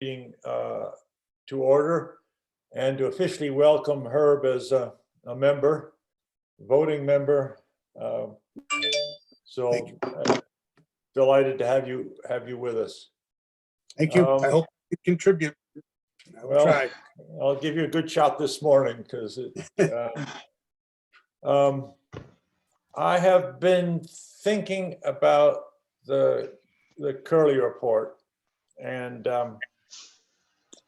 being to order and to officially welcome Herb as a member, voting member. So delighted to have you with us. Thank you. I hope you contribute. I will try. I'll give you a good shot this morning because I have been thinking about the Curley report and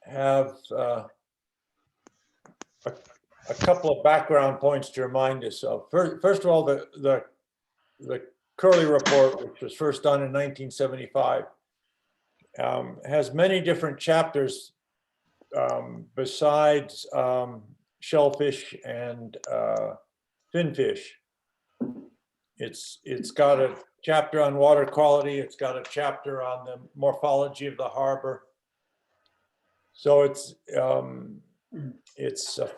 have a couple of background points to remind us of. First of all, the Curley report, which was first done in 1975, has many different chapters besides shellfish and finfish. It's got a chapter on water quality. It's got a chapter on the morphology of the harbor. So it's a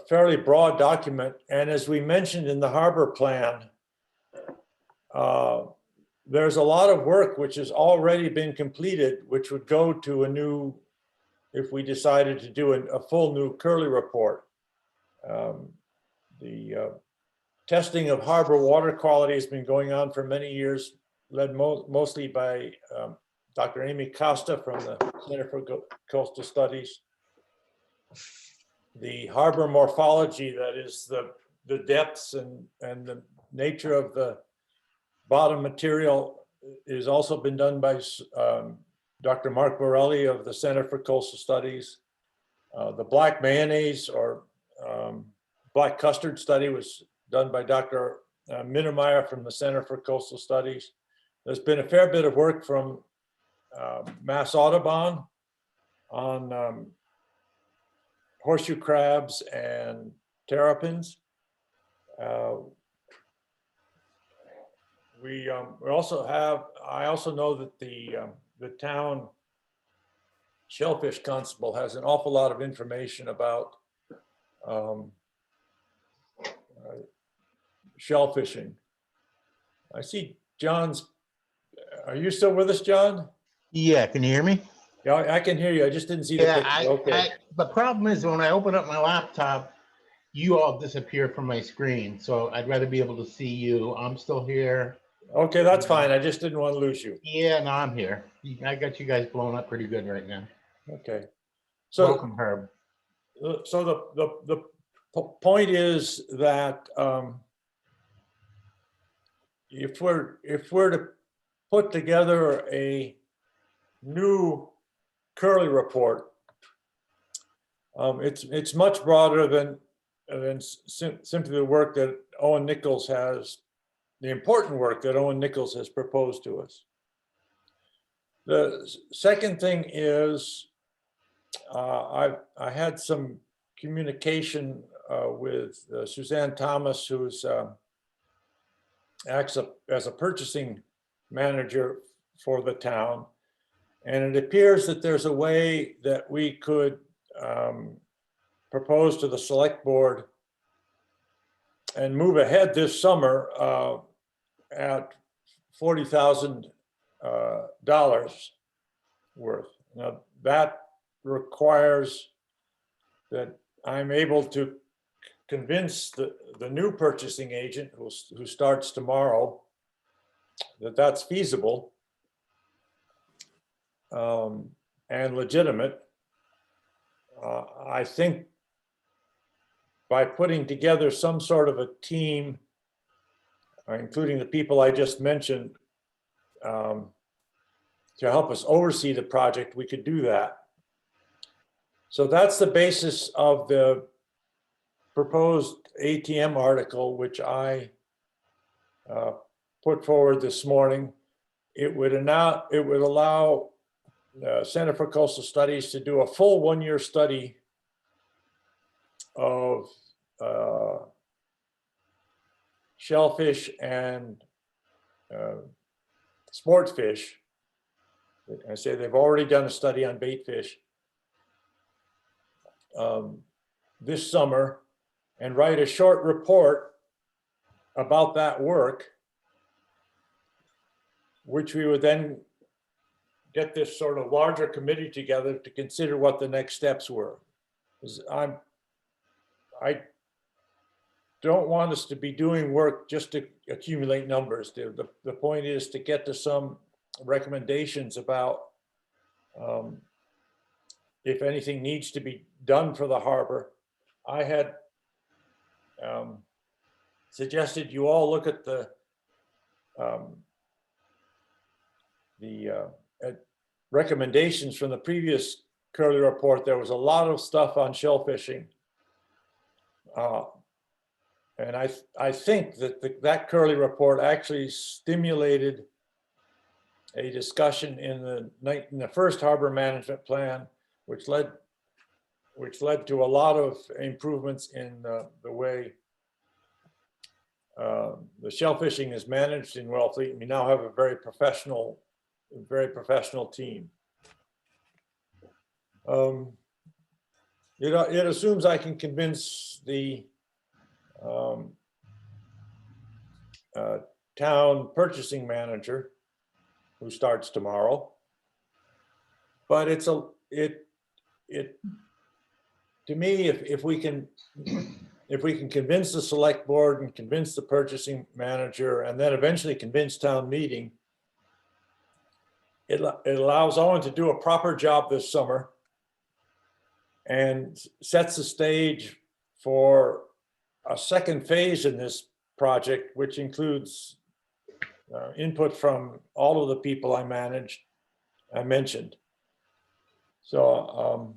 fairly broad document. And as we mentioned in the harbor plan, there's a lot of work which has already been completed, which would go to a new, if we decided to do a full new Curley report. The testing of harbor water quality has been going on for many years, led mostly by Dr. Amy Costa from the Center for Coastal Studies. The harbor morphology, that is the depths and the nature of the bottom material, has also been done by Dr. Mark Borelli of the Center for Coastal Studies. The black mayonnaise or black custard study was done by Dr. Mittermeier from the Center for Coastal Studies. There's been a fair bit of work from Mass Audubon on horseshoe crabs and terrapins. We also have, I also know that the town shellfish constable has an awful lot of information about shellfishing. I see John's, are you still with us, John? Yeah, can you hear me? Yeah, I can hear you. I just didn't see the picture. Okay. The problem is when I open up my laptop, you all disappear from my screen. So I'd rather be able to see you. I'm still here. Okay, that's fine. I just didn't want to lose you. Yeah, no, I'm here. I got you guys blown up pretty good right now. Okay. So welcome, Herb. So the point is that if we're to put together a new Curley report, it's much broader than simply the work that Owen Nichols has, the important work that Owen Nichols has proposed to us. The second thing is I had some communication with Suzanne Thomas, who's acts as a purchasing manager for the town. And it appears that there's a way that we could propose to the select board and move ahead this summer at $40,000 worth. Now that requires that I'm able to convince the new purchasing agent who starts tomorrow that that's feasible and legitimate. I think by putting together some sort of a team, including the people I just mentioned, to help us oversee the project, we could do that. So that's the basis of the proposed ATM article, which I put forward this morning. It would allow the Center for Coastal Studies to do a full one-year study of shellfish and sport fish. I say they've already done a study on bait fish this summer, and write a short report about that work, which we would then get this sort of larger committee together to consider what the next steps were. 'Cause I don't want us to be doing work just to accumulate numbers. The point is to get to some recommendations about if anything needs to be done for the harbor. I had suggested you all look at the recommendations from the previous Curley report. There was a lot of stuff on shell fishing. And I think that that Curley report actually stimulated a discussion in the first harbor management plan, which led to a lot of improvements in the way the shell fishing is managed in Wellfleet. We now have a very professional team. It assumes I can convince the town purchasing manager, who starts tomorrow. But to me, if we can convince the select board and convince the purchasing manager and then eventually convince town meeting, it allows Owen to do a proper job this summer and sets the stage for a second phase in this project, which includes input from all of the people I mentioned. So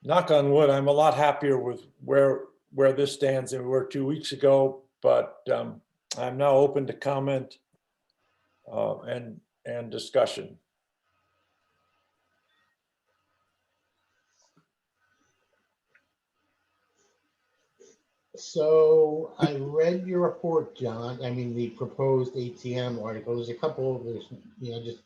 knock on wood, I'm a lot happier with where this stands than we were 2 weeks ago, but I'm now open to comment and discussion. So I read your report, John. I mean, the proposed ATM article. There's a couple of, just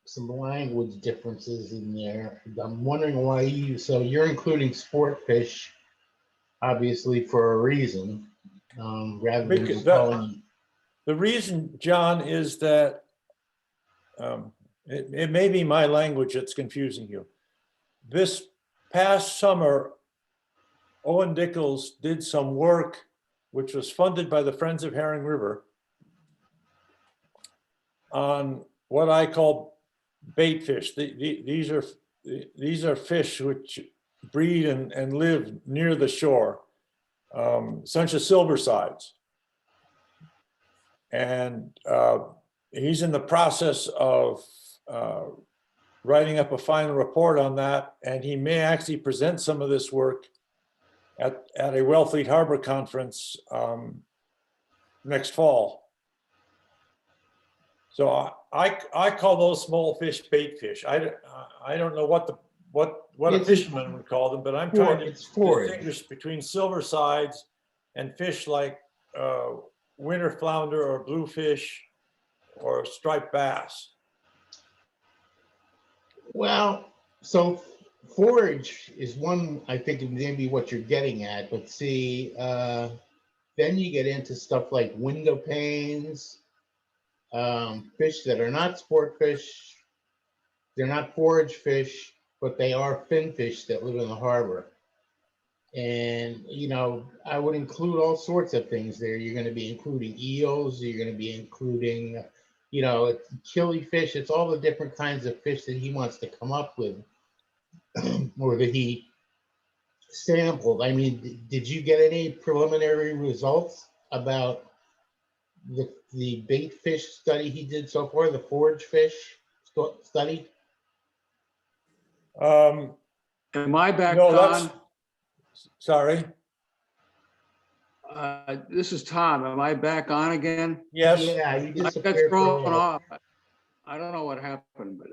some language differences in there. I'm wondering why you're including sport fish, obviously for a reason, rather than just calling. The reason, John, is that it may be my language that's confusing you. This past summer, Owen Dickles did some work which was funded by the Friends of Herring River on what I call bait fish. These are fish which breed and live near the shore, such as silver sides. And he's in the process of writing up a final report on that, and he may actually present some of this work at a Wellfleet Harbor conference next fall. So I call those small fish bait fish. I don't know what a fisherman would call them, but I'm trying to distinguish between silver sides and fish like winter flounder or bluefish or striped bass. Well, so forage is one, I think maybe what you're getting at, but see, then you get into stuff like window panes, fish that are not sport fish. They're not forage fish, but they are fin fish that live in the harbor. And, I would include all sorts of things there. You're going to be including eels. You're going to be including, killifish. It's all the different kinds of fish that he wants to come up with or that he sampled. I mean, did you get any preliminary results about the bait fish study he did so far, the forage fish study? Am I back on? Sorry. This is Tom. Am I back on again? Yes. Yeah, you I got disappeared for a thrown while. off. I don't know what happened, but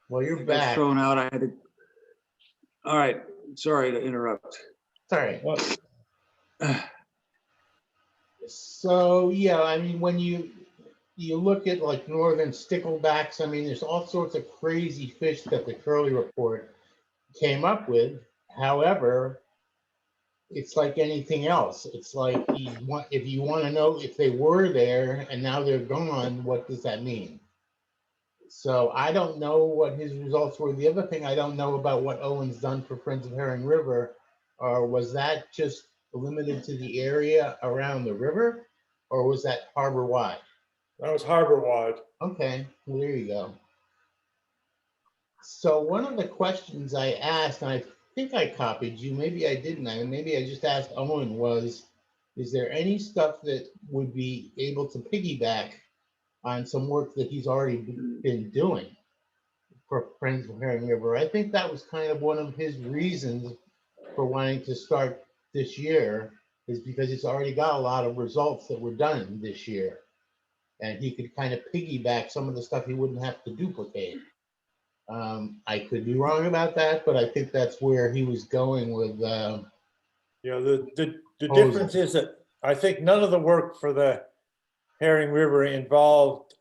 Well, you're I got back. thrown out. I had to. All right. Sorry to interrupt. Sorry. So yeah, I mean, when you look at like northern sticklebacks, I mean, there's all sorts of crazy fish that the Curley report came up with. However, it's like anything else. It's like if you want to know if they were there and now they're gone, what does that mean? So I don't know what his results were. The other thing I don't know about what Owen's done for Friends of Herring River, or was that just limited to the area around the river, or was that harbor wide? That was harbor wide. Okay, well, there you go. So one of the questions I asked, and I think I copied you, maybe I didn't, maybe I just asked Owen was, is there any stuff that would be able to piggyback on some work that he's already been doing for Friends of Herring River? I think that was kind of one of his reasons for wanting to start this year, is because it's already got a lot of results that were done this year. And he could kind of piggyback some of the stuff he wouldn't have to duplicate. I could be wrong about that, but I think that's where he was going with. Yeah, the Proposal. difference is that I think none of the work for the Herring River involved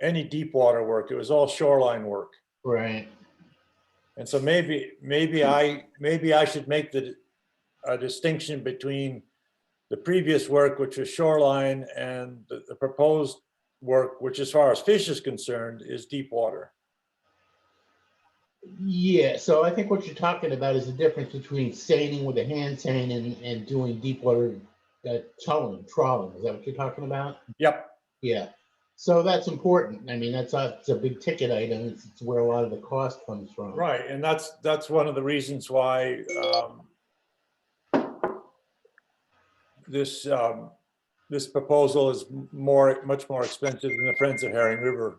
any deep water work. It was all shoreline work. Right. And so maybe I should make a distinction between the previous work, which was shoreline, and the proposed work, which as far as fish is concerned, is deep water. Yeah, so I think what you're talking about is the difference between seining with a hand seine and doing deep water trawling. Is that what you're talking about? Yep. Yeah. So that's important. I mean, that's a big ticket item. It's where a lot of the cost comes from. Right, and that's one of the reasons why this proposal is much more expensive than the Friends of Herring River.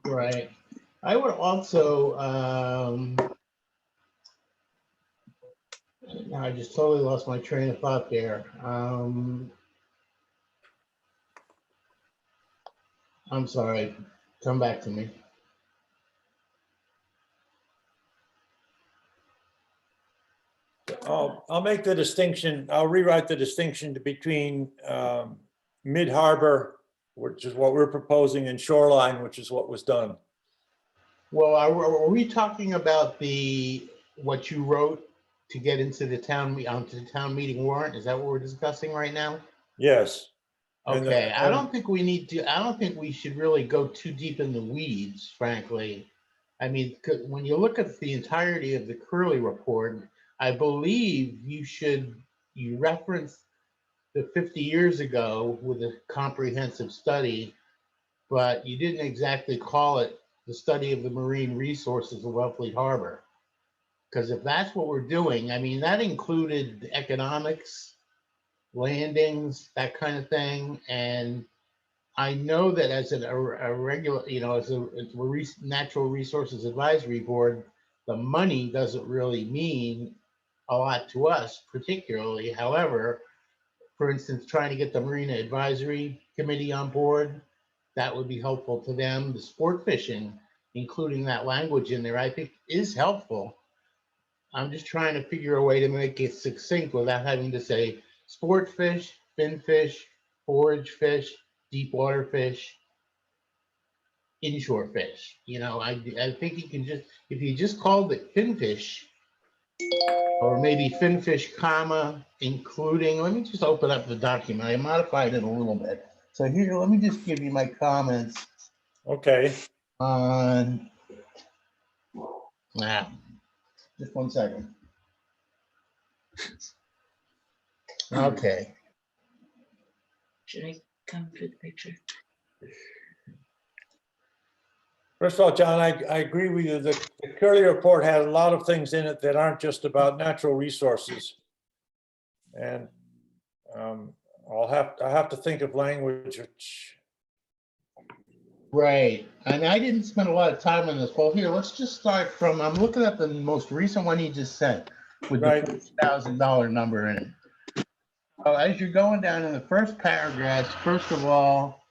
Right. I would also, now I just totally lost my train of thought there. I'm sorry. Come back to me. I'll make the distinction. I'll rewrite the distinction between mid-harbor, which is what we're proposing, and shoreline, which is what was done. Well, are we talking about what you wrote to get into onto the town meeting warrant? Is that what we're discussing right now? Yes. And Okay, I don't think we should really go too deep in the weeds, frankly. I mean, when you look at the entirety of the Curley report, I believe you referenced the 50 years ago with a comprehensive study, but you didn't exactly call it the study of the marine resources of Wellfleet Harbor. Because if that's what we're doing, I mean, that included economics, landings, that kind of thing. And I know that as a regular, as a natural resources advisory board, the money doesn't really mean a lot to us particularly. However, for instance, trying to get the Marina Advisory Committee on board, that would be helpful to them. The sport fishing, including that language in there, I think is helpful. I'm just trying to figure a way to make it succinct without having to say sport fish, fin fish, forage fish, deep water fish, inshore fish. I think you can if you just called it finfish, or maybe finfish, including, let me just open up the document. I modified it a little bit. So here, let me just give you my comments Okay. on, just 1 second. Okay. Should I come for the picture? First of all, John, I agree with you. The Curley report had a lot of things in it that aren't just about natural resources. And I have to think of language which. Right. And I didn't spend a lot of time on this. Well, here, let's just start from, I'm looking at the most recent one you just sent with Right. the $40,000 number in it. So as you're going down in the first paragraph, first of all,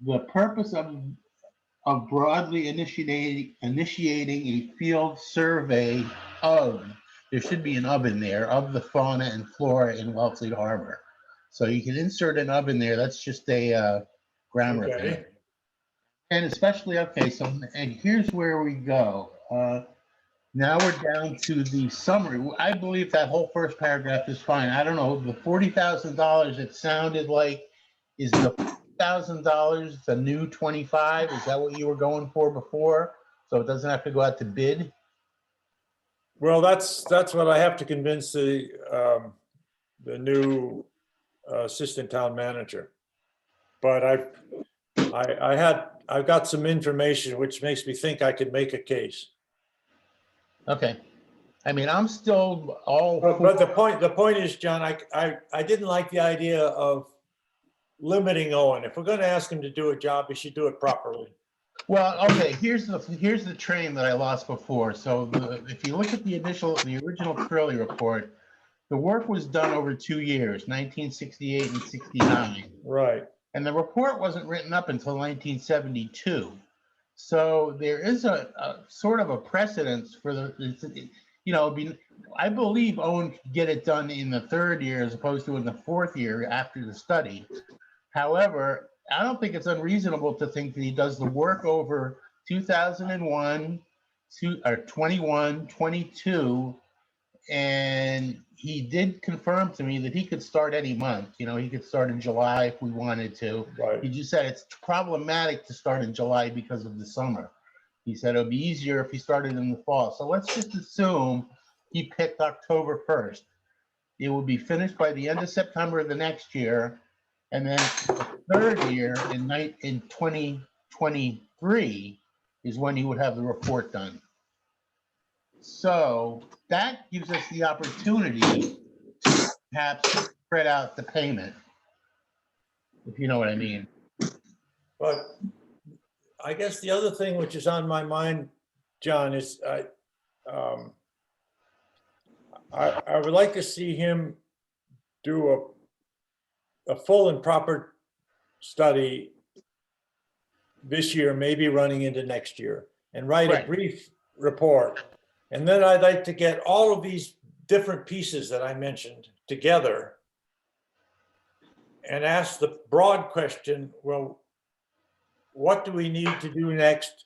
the purpose of broadly initiating a field survey there should be an in there, of the fauna and flora in Wellfleet Harbor. So you can insert an in there. That's just a grammar Okay. thing. And especially, okay, so, and here's where we go. Now we're down to the summary. I believe that whole first paragraph is fine. I don't know, the $40,000, it sounded like, is the $1,000, the new 25, is that what you were going for before? So it doesn't have to go out to bid? Well, that's what I have to convince the new assistant town manager. But I've got some information which makes me think I could make a case. Okay. I mean, I'm still all But for, the point is, John, I didn't like the idea of limiting Owen. If we're going to ask him to do a job, he should do it properly. well, okay, here's the train that I lost before. So if you look at the original Curley report, the work was done over 2 years, 1968 and 69. Right. And the report wasn't written up until 1972. So there is a sort of a precedence for I believe Owen could get it done in the 3rd year as opposed to in the 4th year after the study. However, I don't think it's unreasonable to think that he does the work over 2001, 21, 22, and he did confirm to me that he could start any month. He could start in July if we wanted to. Right. He just said it's problematic to start in July because of the summer. He said it would be easier if he started in the fall. So let's just assume he picked October 1st. It will be finished by the end of September of the next year. And then the 3rd year in 2023 is when he would have the report done. So that gives us the opportunity to perhaps spread out the payment, if you know what I mean. But I guess the other thing which is on my mind, John, is I would like to see him do a full and proper study this year, maybe running into next year, and write a Right. brief report. And then I'd like to get all of these different pieces that I mentioned together and ask the broad question, well, what do we need to do next?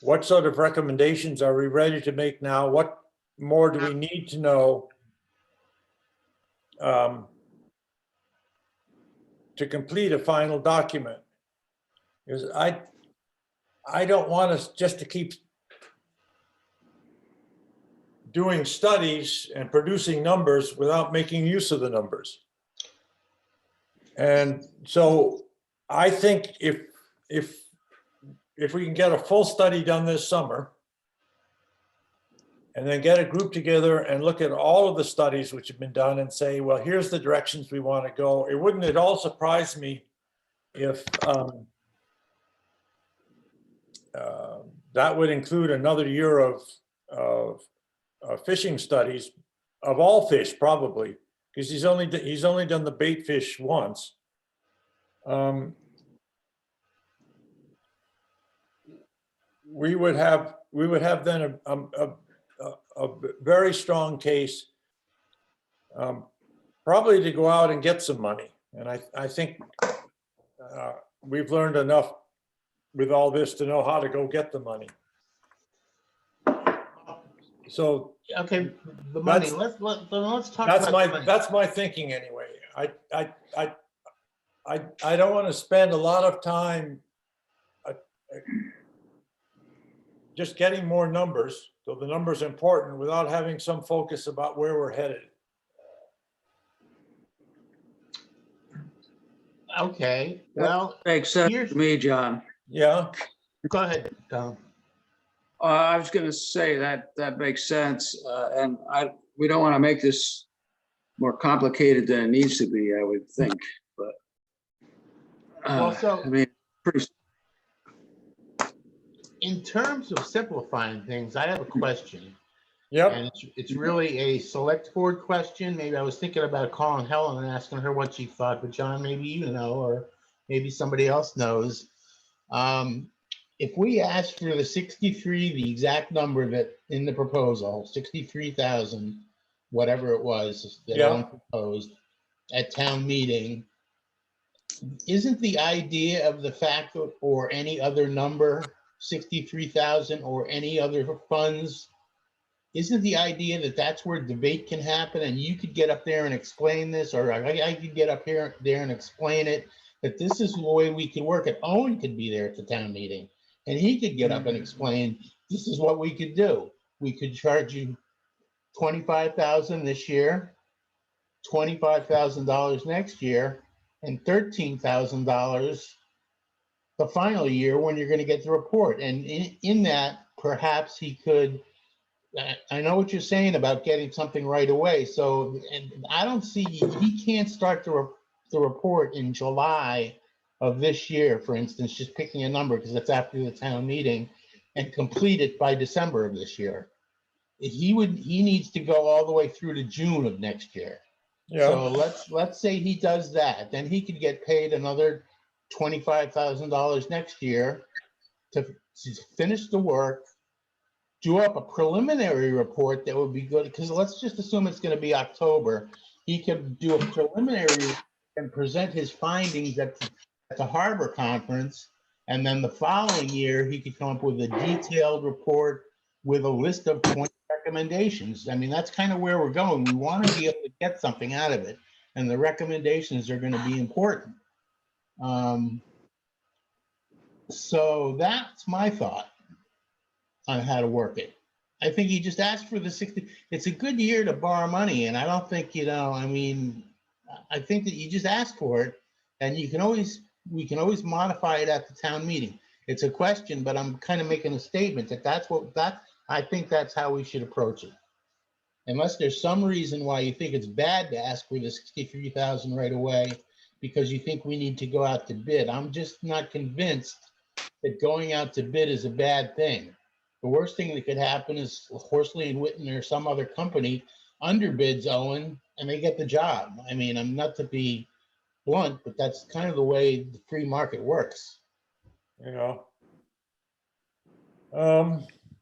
What sort of recommendations are we ready to make now? What more do we need to know to complete a final document? Because I don't want us just to keep doing studies and producing numbers without making use of the numbers. And so I think if we can get a full study done this summer, and then get a group together and look at all of the studies which have been done and say, well, here's the directions we want to go. It wouldn't at all surprise me if that would include another year of fishing studies of all fish, probably, because he's only done the bait fish once. We would have then a very strong case, probably to go out and get some money. And I think we've learned enough with all this to know how to go get the money. So Okay, the money. Let's talk about the money. that's my thinking anyway. I don't want to spend a lot of time just getting more numbers, so the numbers are important, without having some focus about where we're headed. Okay, well, Makes sense here's- to me, John. Yeah, go ahead, Tom. I was going to say that makes sense. And we don't want to make this more complicated than it needs to be, I would think, but. Well, so- I mean, pretty. In terms of simplifying things, I have a question. yep, And it's really a select board question. Maybe I was thinking about calling Helen and asking her what she thought, but John, maybe you know, or maybe somebody else knows. If we ask for the 63, the exact number that in the proposal, 63,000, whatever it was that Yeah. Ellen proposed at town meeting, isn't the idea of the fact or any other number, 63,000 or any other funds, isn't the idea that that's where debate can happen and you could get up there and explain this, or I could get up there and explain it, that this is the way we can work it. Owen could be there at the town meeting and he could get up and explain, this is what we could do. We could charge you 25,000 this year, $25,000 next year, and $13,000 the final year when you're going to get the report. And in that, perhaps he could, I know what you're saying about getting something right away. So, and I don't see, he can't start the report in July of this year, for instance, just picking a number because that's after the town meeting, and complete it by December of this year. He needs to go all the way through to June of next year. So Yeah, let's say he does that, then he could get paid another $25,000 next year to finish the work, do up a preliminary report that would be good, because let's just assume it's going to be October. He could do a preliminary and present his findings at the Harbor Conference, and then the following year, he could come up with a detailed report with a list of 20 recommendations. I mean, that's kind of where we're going. We want to be able to get something out of it, and the recommendations are going to be important. So that's my thought on how to work it. I think he just asked for the 60. It's a good year to borrow money, and I don't think, I mean, I think that you just ask for it, and we can always modify it at the town meeting. It's a question, but I'm kind of making a statement that I think that's how we should approach it. Unless there's some reason why you think it's bad to ask for the 63,000 right away because you think we need to go out to bid. I'm just not convinced that going out to bid is a bad thing. The worst thing that could happen is Horsley and Witten or some other company underbids Owen and they get the job. I mean, I'm not to be blunt, but that's kind of the way the free market works. you know.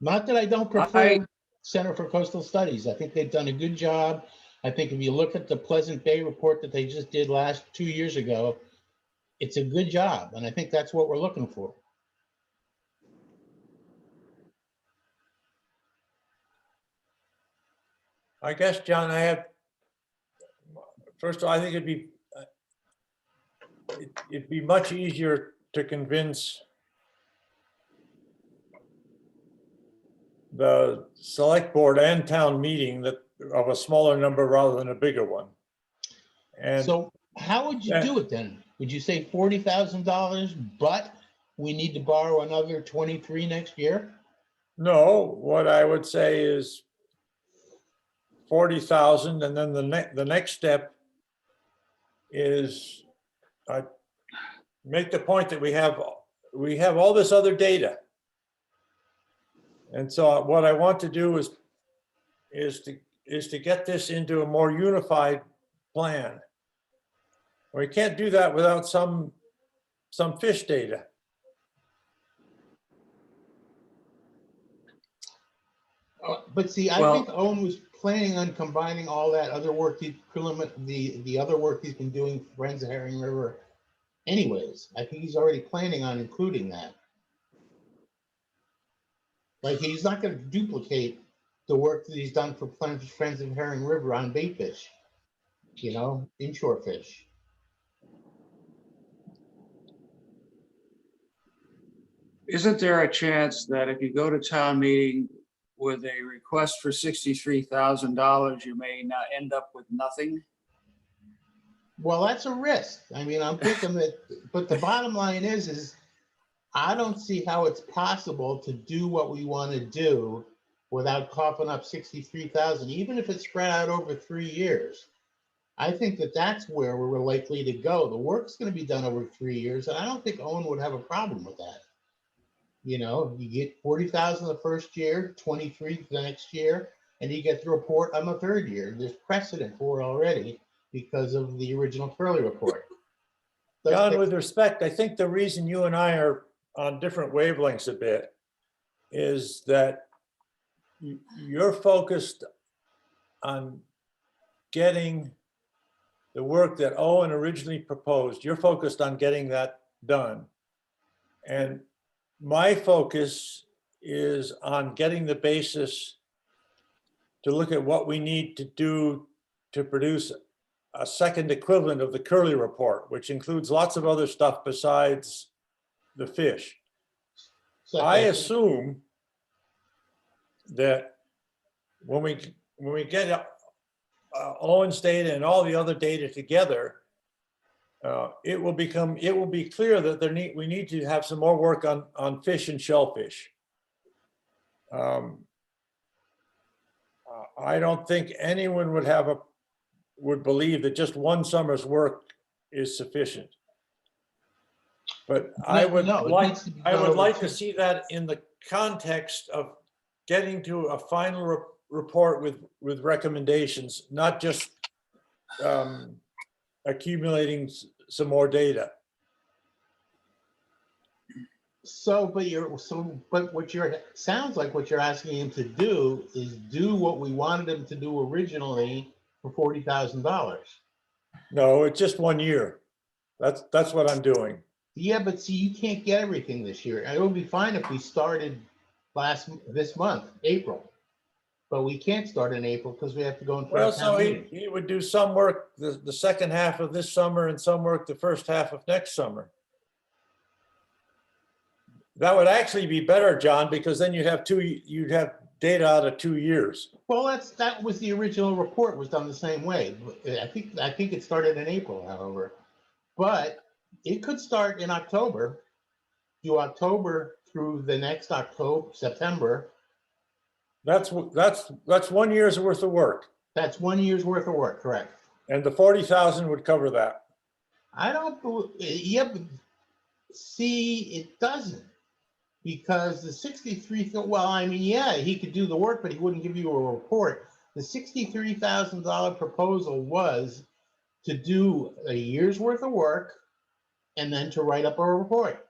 Not that I don't prefer Center for Coastal Studies. I think they've done a good job. I think if you look at the Pleasant Bay report that they just did 2 years ago, it's a good job. And I think that's what we're looking for. I guess, John, first of all, I think it'd be much easier to convince the select board and town meeting that of a smaller number rather than a bigger one. And So how would you do it then? Would you say $40,000, but we need to borrow another 23 next year? no, what I would say is 40,000, and then the next step is make the point that we have all this other data. And so what I want to do is to get this into a more unified plan. We can't do that without some fish data. But see, I Well- think Owen was planning on combining all that other work, the other work he's been doing for Friends of Herring River anyways. I think he's already planning on including that. Like, he's not going to duplicate the work that he's done for Friends of Herring River on bait fish, inshore fish. Isn't there a chance that if you go to town meeting with a request for $63,000, you may not end up with nothing? Well, that's a risk. I mean, I'm thinking that, but the bottom line is I don't see how it's possible to do what we want to do without coughing up 63,000, even if it's spread out over 3 years. I think that that's where we're likely to go. The work's going to be done over 3 years, and I don't think Owen would have a problem with that. You get 40,000 the first year, 23 the next year, and you get the report on the third year. There's precedent for it already because of the original Curley report. John, with respect, I think the reason you and I are on different wavelengths a bit is that you're focused on getting the work that Owen originally proposed. You're focused on getting that done. And my focus is on getting the basis to look at what we need to do to produce a second equivalent of the Curley report, which includes lots of other stuff besides the fish. So I assume that when we get Owen's data and all the other data together, it will be clear that we need to have some more work on fish and shellfish. I don't think anyone would believe that just one summer's work is sufficient. But I would No, it like needs to be done over to two- see that in the context of getting to a final report with recommendations, not just accumulating some more data. but what sounds like what you're asking him to do is do what we wanted him to do originally for $40,000. No, it's just 1 year. That's what I'm doing. Yeah, but see, you can't get everything this year. It would be fine if we started this month, April. But we can't start in April because we have to go in for Well, a so town meeting. he would do some work the second half of this summer and some work the first half of next summer. That would actually be better, John, because then you'd have data out of 2 years. Well, that was the original report was done the same way. I think it started in April, however. But it could start in October, do October through the next October, September. That's 1 year's worth of work. That's 1 year's worth of work, correct? And the 40,000 would cover that. I don't believe, yeah, but see, it doesn't. Because the 63, well, I mean, yeah, he could do the work, but he wouldn't give you a report. The $63,000 proposal was to do a year's worth of work and then to write up a report.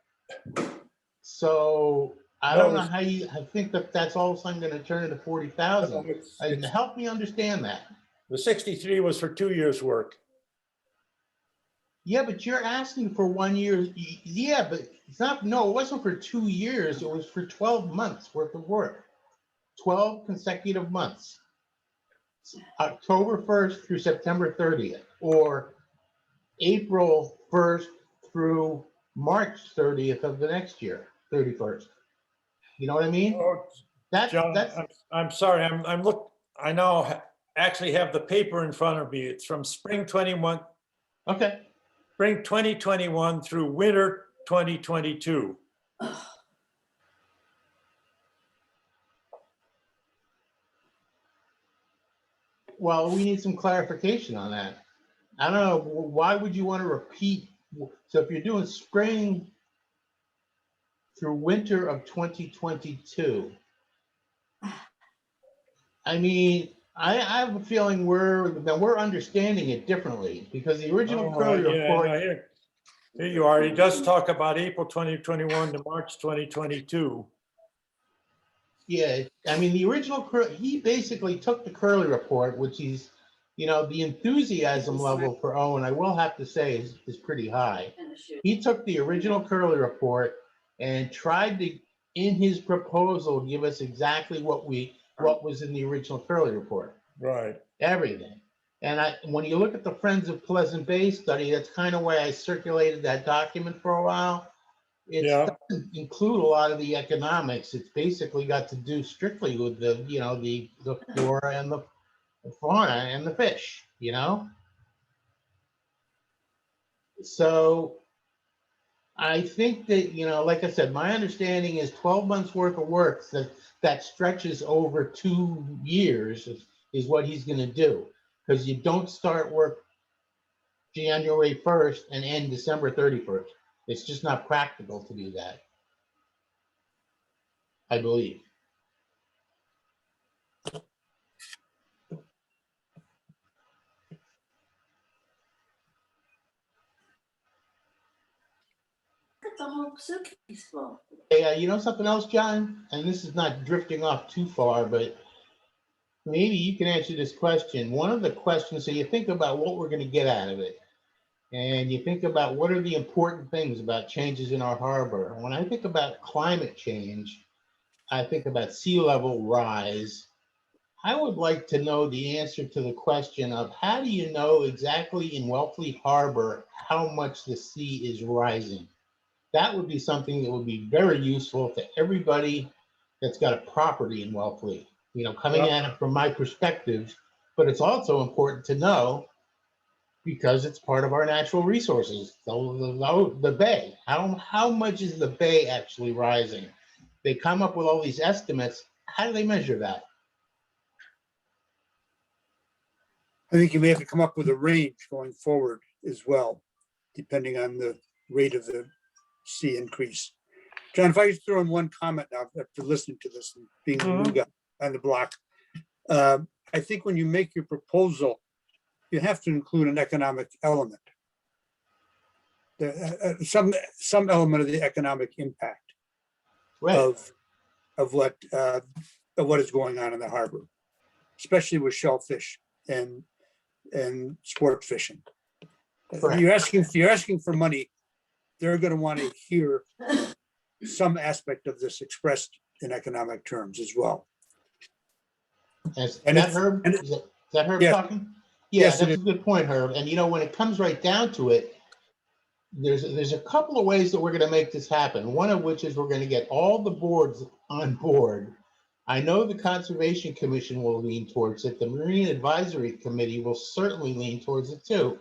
So I don't know how I think that's all of a sudden going to turn into 40,000. And help me understand that. The 63 was for 2 years' work. Yeah, but you're asking for 1 year. Yeah, but it's not, no, it wasn't for 2 years. It was for 12 months worth of work. 12 consecutive months. October 1st through September 30th, or April 1st through March 30th of the next year, 31st. You know what I mean? Oh, John, I'm sorry. I now actually have the paper in front of me. It's from spring 21. Okay. Spring 2021 through winter 2022. Well, we need some clarification on that. I don't know, why would you want to repeat? So if you're doing spring through winter of 2022, I mean, I have a feeling we're understanding it differently because the original Curley report. Here you are. He does talk about April 2021 to March 2022. Yeah, I mean, the original, he basically took the Curley report, which is, the enthusiasm level for Owen, I will have to say, is pretty high. He took the original Curley report and tried to, in his proposal, give us exactly what was in the original Curley report. Right. Everything. And when you look at the Friends of Pleasant Bay study, that's kind of why I circulated that document for a while. It doesn't include a lot of the economics. It's basically got to do strictly with the flora and the fauna and the fish, So I think that, like I said, my understanding is 12 months worth of work that stretches over 2 years is what he's going to do. Because you don't start work January 1st and end December 31st. It's just not practical to do that, I believe. The whole suitcase full. Hey, something else, John? And this is not drifting off too far, but maybe you can answer this question. One of the questions, so you think about what we're going to get out of it. And you think about what are the important things about changes in our harbor. When I think about climate change, I think about sea level rise, I would like to know the answer to the question of how do you know exactly in Wellfleet Harbor how much the sea is rising? That would be something that would be very useful to everybody that's got a property in Wellfleet. You know, coming Well- at it from my perspective, but it's also important to know because it's part of our natural resources. The bay, how much is the bay actually rising? They come up with all these estimates. How do they measure that? I think you may have to come up with a range going forward as well, depending on the rate of the sea increase. John, if I just throw in one comment now after listening to this and being the new guy on the block. I think when you make your proposal, you have to include an economic element. Some element of the economic impact Right. of what is going on in the harbor, especially with shellfish and sport fishing. Correct. You're asking for money. They're going to want to hear some aspect of this expressed in economic terms as well. Is And that it's- Herb? and Is that Herb Yes. talking? Yeah, Yes, it that's a good point, Herb. And you know, when it comes right down to it, there's a couple of ways that we're going to make this happen. One of which is we're going to get all the boards on board. I know the Conservation Commission will lean towards it. The Marine Advisory Committee will certainly lean towards it too.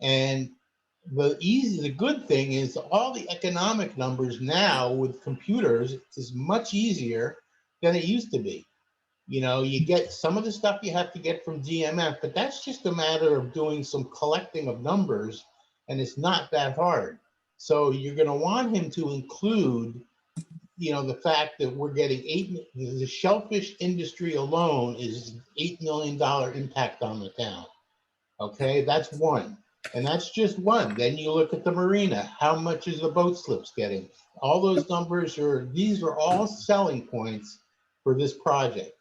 And the good thing is all the economic numbers now with computers is much easier than it used to be. You know, you get some of the stuff you have to get from GMF, but that's just a matter of doing some collecting of numbers, and it's not that hard. So you're going to want him to include, you know, the fact that we're getting the shellfish industry alone is $8 million impact on the town. Okay, that's one. And that's just one. Then you look at the marina. How much is the boat slips getting? All those numbers these are all selling points for this project.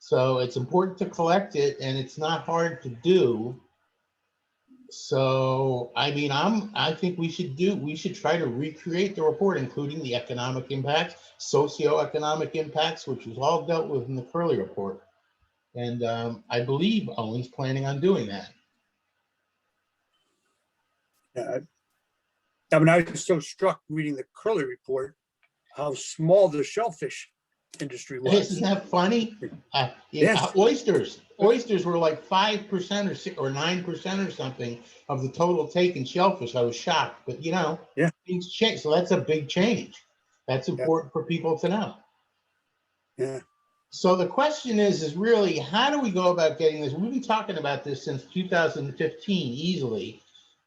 So it's important to collect it and it's not hard to do. So, I mean, I think we should try to recreate the report, including the economic impacts, socioeconomic impacts, which was all dealt with in the Curley report. And I believe Owen's planning on doing that. I mean, I was so struck reading the Curley report, how small the shellfish industry was. Isn't that funny? Yes. Oysters were like 5% or 9% or something of the total take in shellfish. I was shocked, but you know, Yeah. things change. So that's a big change. That's important for people to know. Yeah. So the question is really, how do we go about getting this? We've been talking about this since 2015 easily.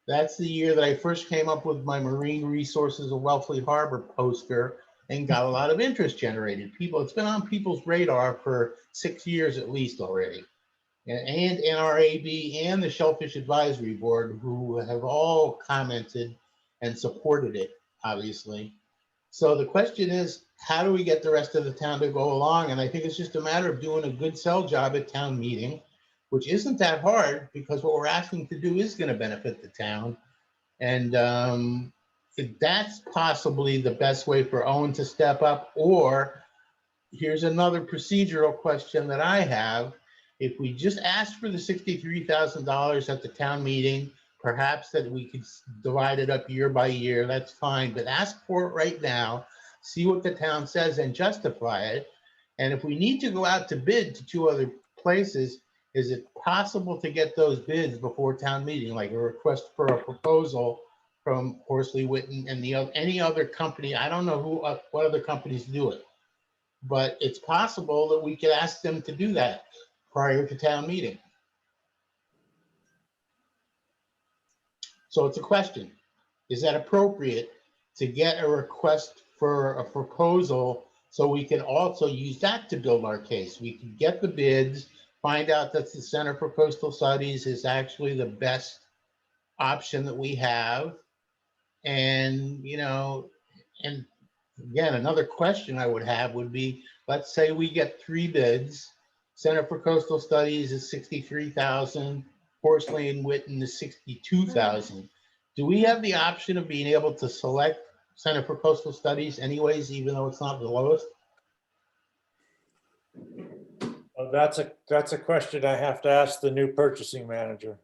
That's the year that I first came up with my Marine Resources of Wellfleet Harbor poster and got a lot of interest generated. It's been on people's radar for 6 years at least already. And NRAB and the Shellfish Advisory Board, who have all commented and supported it, obviously. So the question is, how do we get the rest of the town to go along? And I think it's just a matter of doing a good sell job at town meeting, which isn't that hard because what we're asking to do is going to benefit the town. And that's possibly the best way for Owen to step up. Or here's another procedural question that I have. If we just ask for the $63,000 at the town meeting, perhaps that we could divide it up year by year, that's fine. But ask for it right now, see what the town says and justify it. And if we need to go out to bid to 2 other places, is it possible to get those bids before town meeting, like a request for a proposal from Horsley Witten and any other company? I don't know what other companies do it, but it's possible that we could ask them to do that prior to town meeting. So it's a question. Is that appropriate to get a request for a proposal so we can also use that to build our case? We can get the bids, find out that the Center for Coastal Studies is actually the best option that we have. And, you know, and again, another question I would have would be, let's say we get 3 bids. Center for Coastal Studies is 63,000, Horsley and Witten is 62,000. Do we have the option of being able to select Center for Coastal Studies anyways, even though it's not the lowest? That's a question I have to ask the new purchasing manager.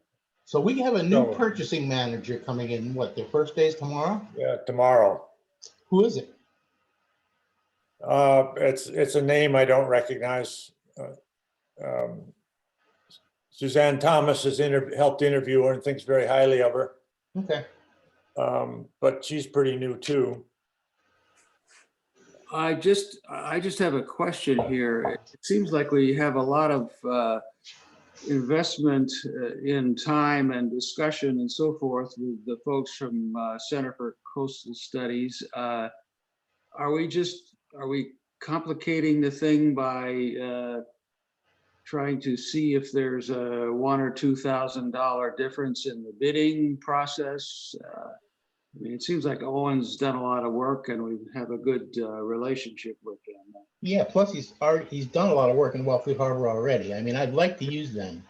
So we have a new No. purchasing manager coming in, what, their first day is tomorrow? Yeah, tomorrow. Who is it? It's a name I don't recognize. Suzanne Thomas has helped interview her and thinks very highly of her. Okay. But she's pretty new too. I just have a question here. It seems like we have a lot of investment in time and discussion and so forth with the folks from Center for Coastal Studies. Are we complicating the thing by trying to see if there's a $1,000 or $2,000 difference in the bidding process? I mean, it seems like Owen's done a lot of work and we have a good relationship with him. Yeah, plus he's done a lot of work in Wellfleet Harbor already. I mean, I'd like to use them.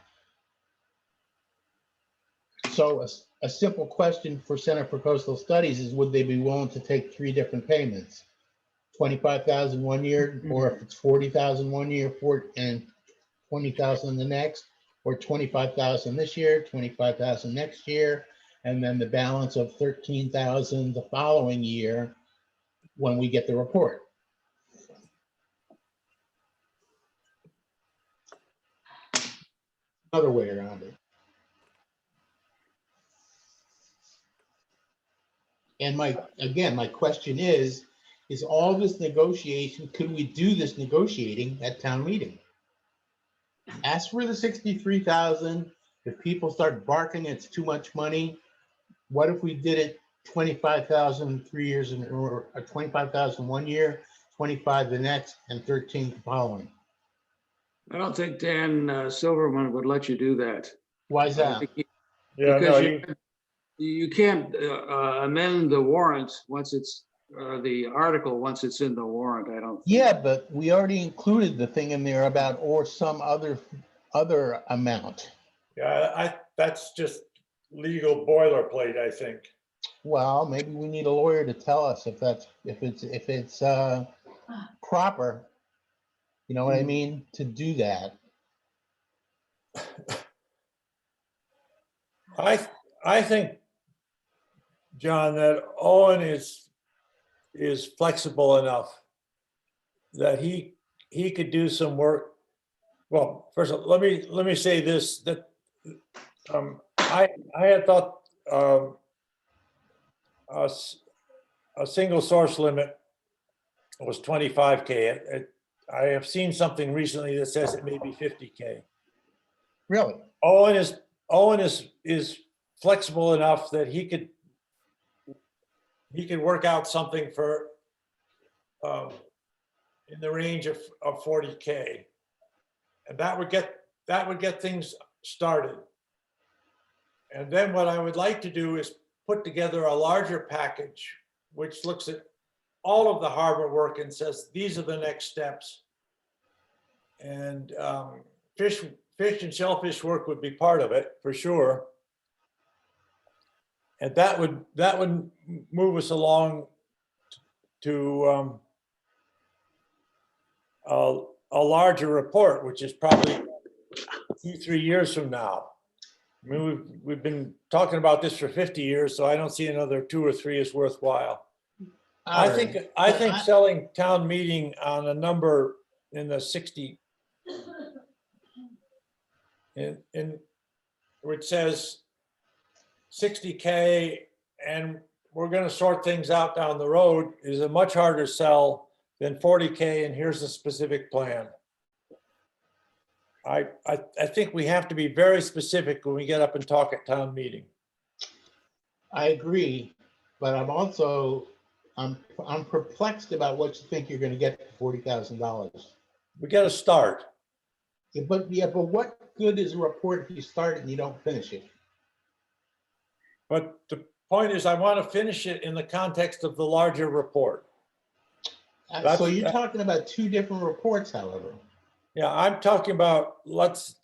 So a simple question for Center for Coastal Studies is, would they be willing to take 3 different payments? 25,000 one year, or if it's 40,000 one year, and 20,000 the next, or 25,000 this year, 25,000 next year, and then the balance of 13,000 the following year when we get the report. Other way around it. And my question is all this negotiation, could we do this negotiating at town meeting? Ask for the 63,000. If people start barking, it's too much money. What if we did it 25,000 3 years or 25,000 1 year, 25 the next, and 13 the following? I don't think Dan Silverman would let you do that. Why is that? Yeah, no, Because you can't amend the warrant once it's, the article once it's in the warrant, I don't. Yeah, but we already included the thing in there about or some other amount. yeah, that's just legal boilerplate, I think. Well, maybe we need a lawyer to tell us if it's proper. You know what I mean? To do that. I think, John, that Owen is flexible enough that he could do some work. Well, first of all, let me say this, that I had thought a single source limit was 25K. I have seen something recently that says it may be 50K. Really? Owen is flexible enough that he could work out something for in the range of 40K, and that would get things started. And then what I would like to do is put together a larger package which looks at all of the harbor work and says these are the next steps. And fish and shellfish work would be part of it for sure. And that would move us along to a larger report, which is probably 2-3 years from now. I mean, we've been talking about this for 50 years, so I don't see another 2 or 3 is worthwhile. I think selling town meeting on a number in the 60, in which says 60K, and we're going to sort things out down the road, is a much harder sell than 40K, and here's a specific plan. I think we have to be very specific when we get up and talk at town meeting. I agree, but I'm perplexed about what you think you're going to get for $40,000. We got to start. Yeah, but what good is a report if you start it and you don't finish it? But the point is, I want to finish it in the context of the larger report. So you're talking about 2 different reports, however. Yeah, I'm talking about let's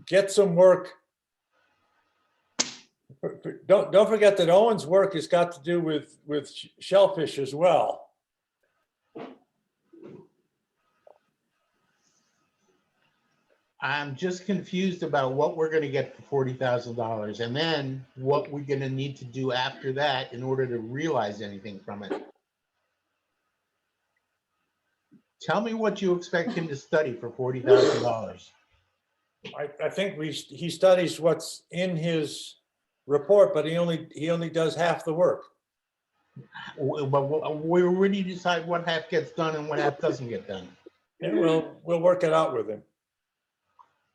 get some work. Don't forget that Owen's work has got to do with shellfish as well. I'm just confused about what we're gonna get for $40,000 and then what we're gonna need to do after that in order to realize anything from it. Tell me what you expect him to study for $40,000. I think he studies what's in his report, but he only does half the work. But where do you decide what half gets done and what half doesn't get done? And we'll work it out with him.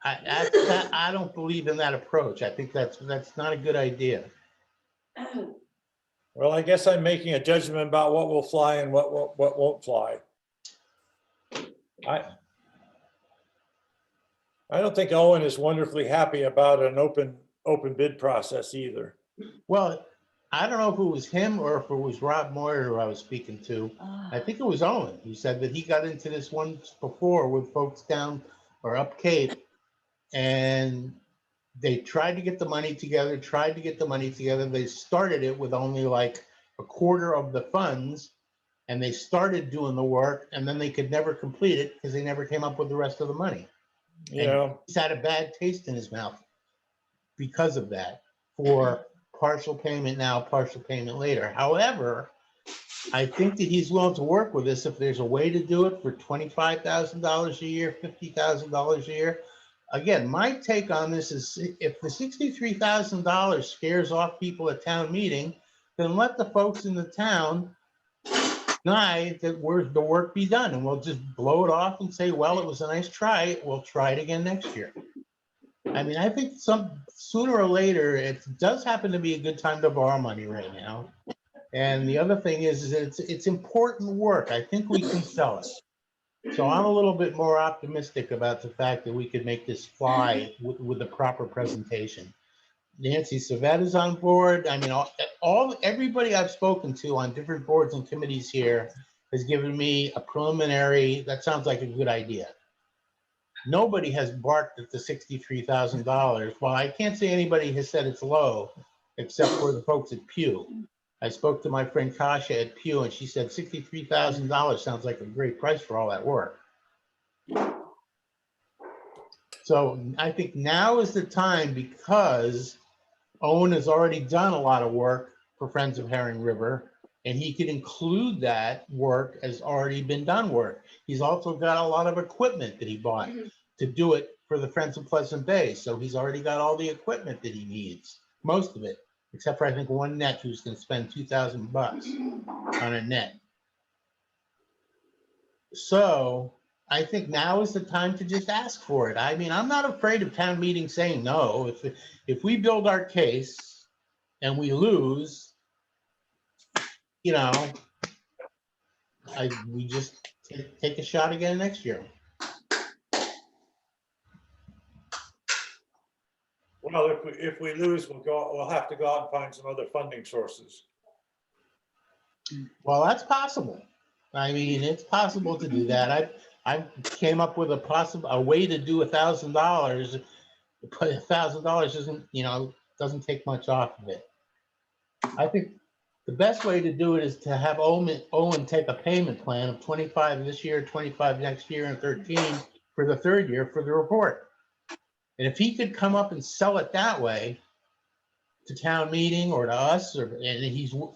I don't believe in that approach. I think that's not a good idea. Well, I guess I'm making a judgment about what will fly and what won't fly. I don't think Owen is wonderfully happy about an open bid process either. Well, I don't know if it was him or if it was Rob Moyer who I was speaking to. I think it was Owen who said that he got into this once before with folks down or up Cape, and they tried to get the money together, They started it with only like a quarter of the funds, and they started doing the work, and then they could never complete it because they never came up with the rest of the money. You know, He's had a bad taste in his mouth because of that, for partial payment now, partial payment later. However, I think that he's willing to work with us if there's a way to do it for $25,000 a year, $50,000 a year. Again, my take on this is if the $63,000 scares off people at town meeting, then let the folks in the town deny that the work be done, and we'll just blow it off and say, well, it was a nice try. We'll try it again next year. I mean, I think sooner or later, it does happen to be a good time to borrow money right now. And the other thing is that it's important work. I think we can sell it. So I'm a little bit more optimistic about the fact that we could make this fly with the proper presentation. Nancy Savette is on board. I mean, everybody I've spoken to on different boards and committees here has given me a preliminary, that sounds like a good idea. Nobody has barked at the $63,000. Well, I can't say anybody has said it's low, except for the folks at Pew. I spoke to my friend Kasha at Pew, and she said $63,000 sounds like a great price for all that work. So I think now is the time, because Owen has already done a lot of work for Friends of Herring River, and he could include that work as already been done work. He's also got a lot of equipment that he bought to do it for the Friends of Pleasant Bay. So he's already got all the equipment that he needs, most of it, except for I think one net who's going to spend $2,000 on a net. So I think now is the time to just ask for it. I mean, I'm not afraid of town meeting saying no. If we build our case and we lose, you know, we just take a shot again next year. well, if we lose, we'll have to go out and find some other funding sources. Well, that's possible. I mean, it's possible to do that. I came up with a way to do $1,000, but $1,000 doesn't take much off of it. I think the best way to do it is to have Owen take a payment plan of 25 this year, 25 next year, and 13 for the third year for the report. And if he could come up and sell it that way to town meeting or to us,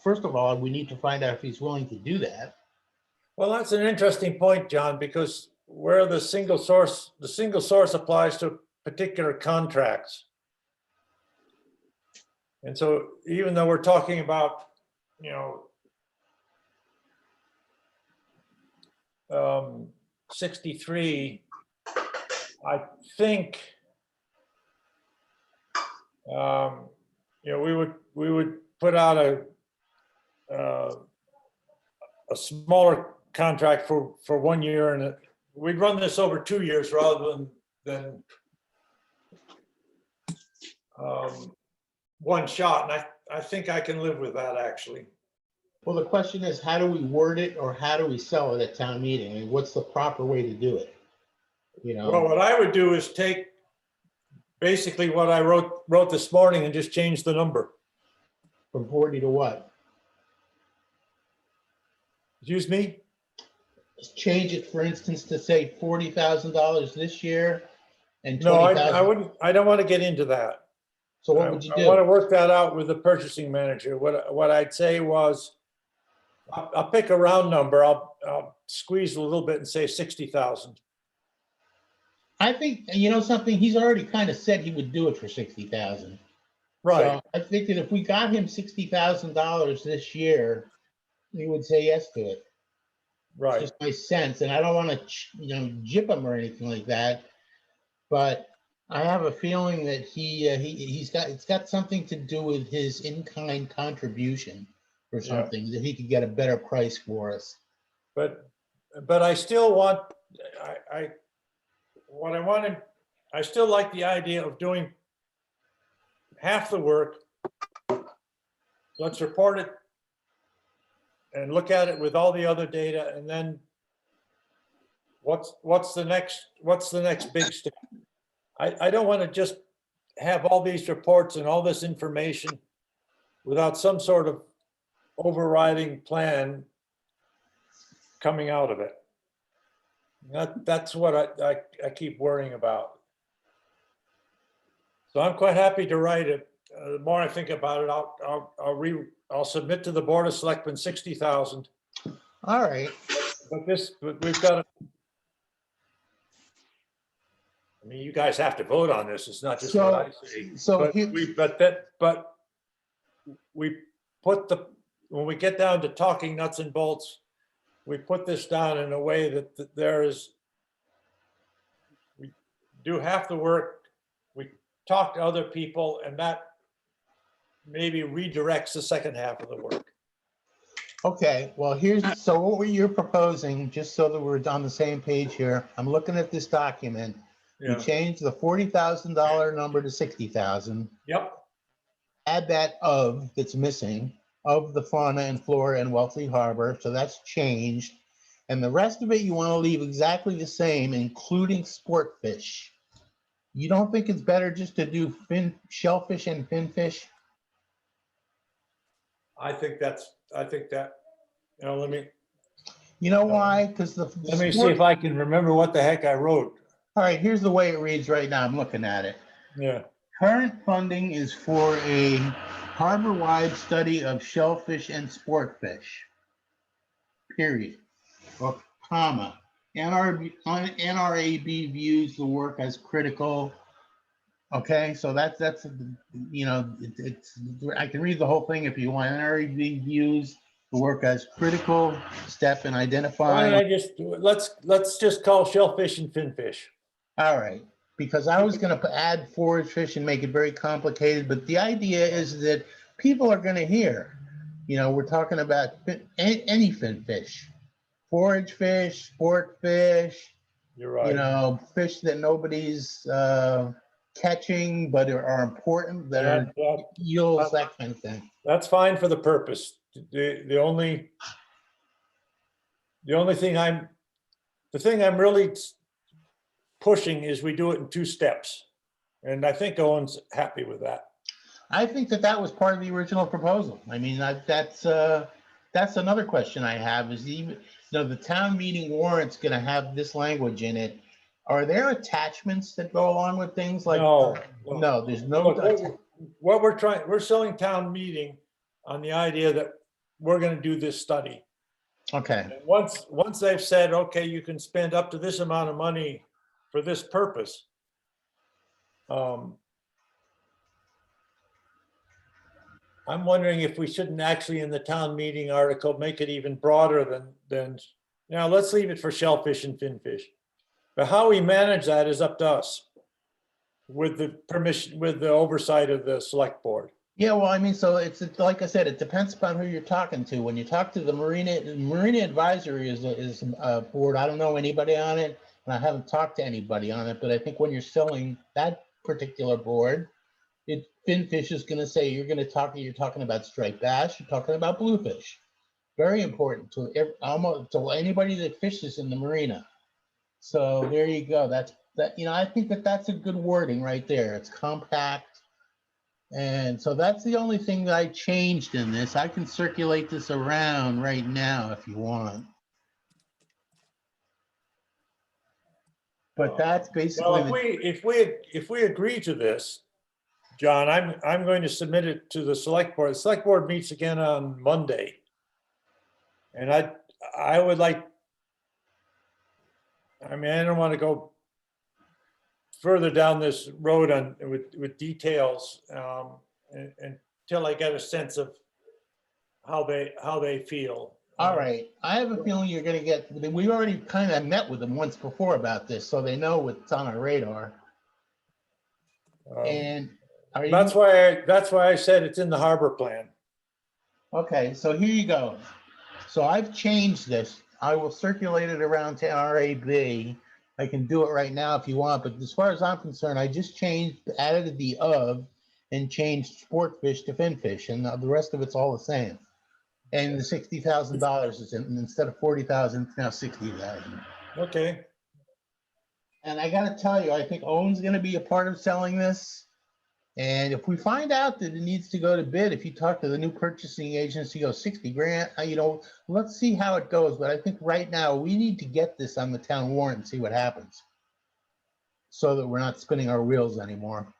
first of all, we need to find out if he's willing to do that. Well, that's an interesting point, John, because where the single source applies to particular contracts. And so even though we're talking about, 63, I think, we would put out a smaller contract for 1 year, and we'd run this over 2 years rather than one shot. And I think I can live with that, actually. Well, the question is, how do we word it, or how do we sell it at town meeting? I mean, what's the proper way to do it? Well, what I would do is take basically what I wrote this morning and just change the number. From 40 to what? Excuse me? Change it, for instance, to say $40,000 this year and No, I 20,000. wouldn't, I don't want to get into that. So what would you I want to do? work that out with the purchasing manager. What I'd say was, I'll pick a round number. I'll squeeze a little bit and say 60,000. I think, you know something, he's already kind of said he would do it for 60,000. Right, So I think that if we got him $60,000 this year, he would say yes to it. It's right. just my sense, and I don't want to, jip him or anything like that. But I have a feeling that it's got something to do with his in-kind contribution or Yeah. something that he could get a better price for us. But I still want, what I want I still like the idea of doing half the work. Let's report it and look at it with all the other data, and then what's the next big step? I don't want to just have all these reports and all this information without some sort of overriding plan coming out of it. That's what I keep worrying about. So I'm quite happy to write it. The more I think about it, I'll submit to the Board of Selectmen 60,000. All right. But we've got to. I mean, you guys have to vote on this. It's not just what I say. So But we put when we get down to talking nuts and bolts, we put this down in a way that we do half the work, we talk to other people, and that maybe redirects the second half of the work. Okay, well, so what you're proposing, just so that we're on the same page here, I'm looking at this document. You Yeah. change the $40,000 number to 60,000, Yep. add that that's missing, of the fauna and flora and Wellesley Harbor, so that's changed. And the rest of it, you want to leave exactly the same, including sport fish. You don't think it's better just to do shellfish and finfish? I think that, let me You know why? Because see if I can remember what the heck I wrote. All right, here's the way it reads right now. I'm looking at it. Yeah. Current funding is for a harbor-wide study of shellfish and sportfish. Period. Or comma. NRAB views the work as critical. Okay, so that's I can read the whole thing if you want. NRAB views the work as critical step in Why identifying. don't let's just call shellfish and finfish. All right, because I was going to add forage fish and make it very complicated, but the idea is that people are going to hear, we're talking about any finfish, forage fish, sport fish, You're right. fish that nobody's catching but are important, that are eels, that kind of thing. That's fine for the purpose. The thing I'm really pushing is we do it in 2 steps. And I think Owen's happy with that. I think that was part of the original proposal. I mean, that's another question I have is even, the town meeting warrant's going to have this language in it. Are there attachments that go along with things like? No. No, there's no. Look, we're selling town meeting on the idea that we're going to do this study. Okay. And once they've said, okay, you can spend up to this amount of money for this purpose. I'm wondering if we shouldn't actually in the town meeting article make it even broader than let's leave it for shellfish and finfish. But how we manage that is up to us with the permission, with the oversight of the select board. Yeah, well, I mean, so it's like I said, it depends upon who you're talking to. When you talk to the Marina Advisory is a board. I don't know anybody on it, and I haven't talked to anybody on it. But I think when you're selling that particular board, finfish is going to say you're talking about striped bass, you're talking about bluefish. Very important to almost to anybody that fishes in the marina. So there you go. I think that's a good wording right there. It's compact. And so that's the only thing that I changed in this. I can circulate this around right now if you want. But that's Well, basically, if we agree to this, John, I'm going to submit it to the select board. The select board meets again on Monday. And I would like, I mean, I don't want to go further down this road with details, until I get a sense of how they feel. all right, I have a feeling you're gonna get, we already kind of met with them once before about this, so they know what's on our radar. And are you? That's why I said it's in the harbor plan. Okay, so here you go. So I've changed this. I will circulate it around to RAB. I can do it right now if you want, but as far as I'm concerned, I just added the of and changed sport fish to fin fish, and the rest of it's all the same. And the $60,000 is instead of 40,000, it's now 60,000. Okay, And I gotta tell you, I think Owen's gonna be a part of selling this. And if we find out that it needs to go to bid, if you talk to the new purchasing agency, go 60 grand, let's see how it goes. But I think right now we need to get this on the town warrant and see what happens. So that we're not spinning our wheels anymore.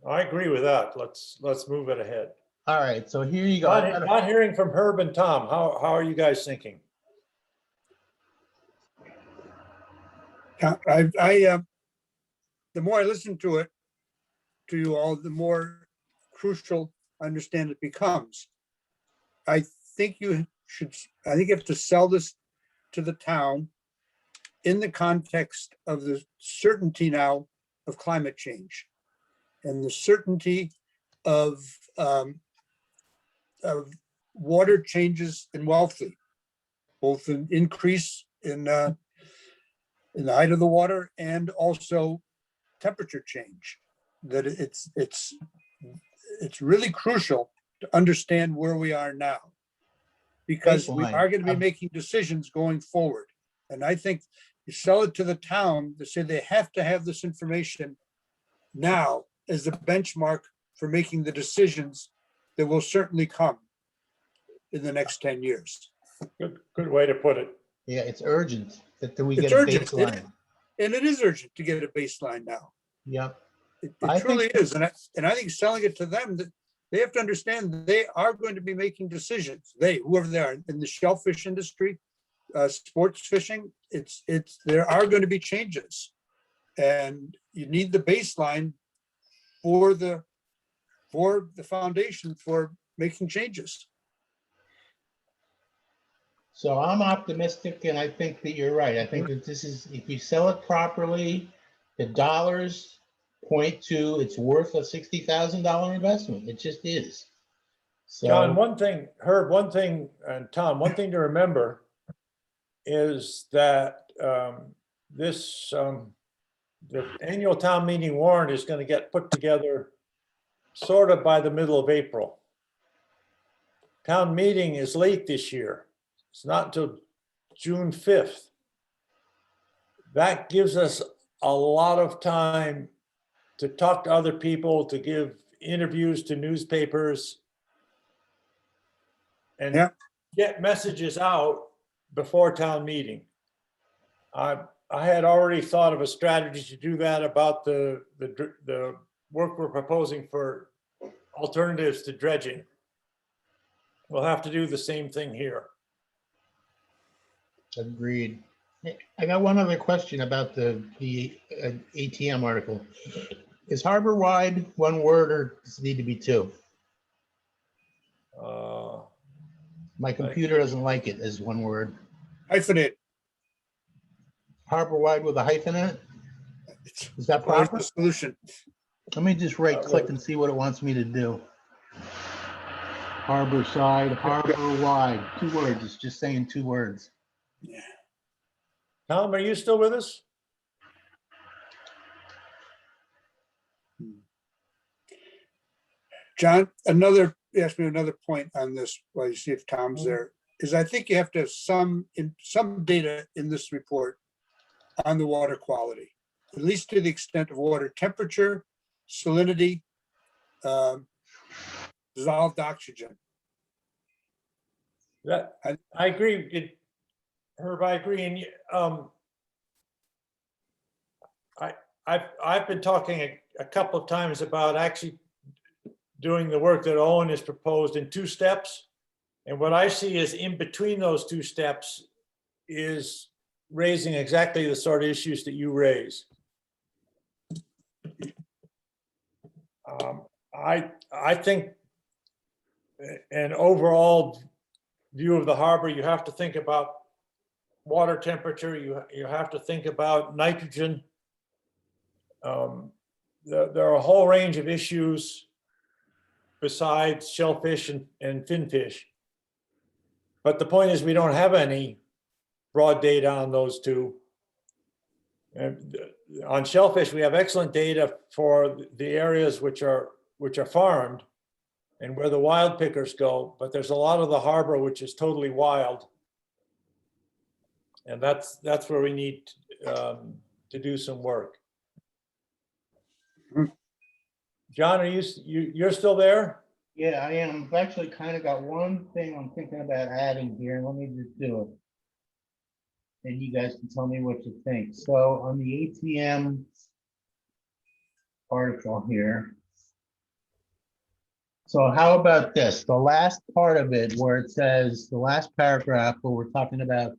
I agree with that. Let's move it ahead. All right, so here you go. Not hearing from Herb and Tom, how are you guys thinking? The more I listen to it, to you all, the more crucial I understand it becomes. I think you have to sell this to the town in the context of the certainty now of climate change and the certainty of water changes in Wellfleet, both an increase in the height of the water and also temperature change. That it's really crucial to understand where we are now, because we Baseline. are going to be making decisions going forward. And I think you sell it to the town to say they have to have this information now as the benchmark for making the decisions that will certainly come in the next 10 years. Good way to put it. Yeah, it's urgent that we It's get a urgent. baseline. And it is urgent to get a baseline now. Yep. It I truly think- is. And I think selling it to them, that they have to understand that they are going to be making decisions. Whoever they are in the shellfish industry, sports fishing, there are going to be changes. And you need the baseline for the foundation for making changes. So I'm optimistic, and I think that you're right. I think that this is, if you sell it properly, the dollars point to it's worth a $60,000 investment. It just is. John, So, one thing, Herb, one thing, and Tom, one thing to remember is that the annual town meeting warrant is going to get put together sort of by the middle of April. Town meeting is late this year. It's not until June 5th. That gives us a lot of time to talk to other people, to give interviews to newspapers, and Yeah. get messages out before town meeting. I had already thought of a strategy to do that about the work we're proposing for alternatives to dredging. We'll have to do the same thing here. agreed. Hey, I got one other question about the ATM article. Is harbor wide one word, or does it need to be two? My computer doesn't like it as one word. Hyphenate. Harbor wide with a hyphen in it? Is that Always proper? the solution. Let me just right click and see what it wants me to do. Harbor side, harbor wide, 2 words. It's just saying 2 words. Tom, are you still with us? John, you asked me another point on this, while you see if Tom's there, is I think you have to have some data in this report on the water quality, at least to the extent of water temperature, salinity, dissolved oxygen. I agree. Herb, I agree. And I've been talking a couple of times about actually doing the work that Owen has proposed in 2 steps. And what I see is in between those 2 steps is raising exactly the sort of issues that you raise. I think an overall view of the harbor, you have to think about water temperature, you have to think about nitrogen. There are a whole range of issues besides shellfish and finfish. But the point is, we don't have any broad data on those 2. And on shellfish, we have excellent data for the areas which are farmed and where the wild pickers go, but there's a lot of the harbor which is totally wild. And that's where we need to do some work. John, are you're still there? Yeah, I am. I've actually kind of got one thing I'm thinking about adding here. Let me just do it. And you guys can tell me what you think. So on the ATM article here. So how about this? The last part of it where it says, the last paragraph where we're talking about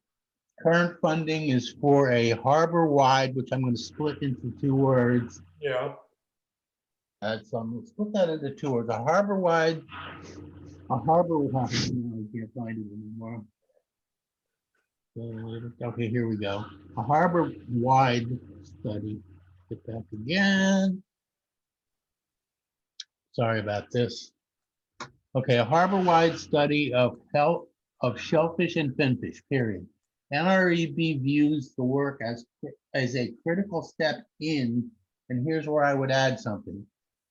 current funding is for a harbor-wide, which I'm going to split into 2 words. Yeah. So let's put that into 2 words. A harbor-wide, I can't find it anymore. Okay, here we go. A harbor-wide study. Get back again. Sorry about this. Okay, a harbor-wide study of health of shellfish and finfish, period. NREB views the work as a critical step in, and here's where I would add something.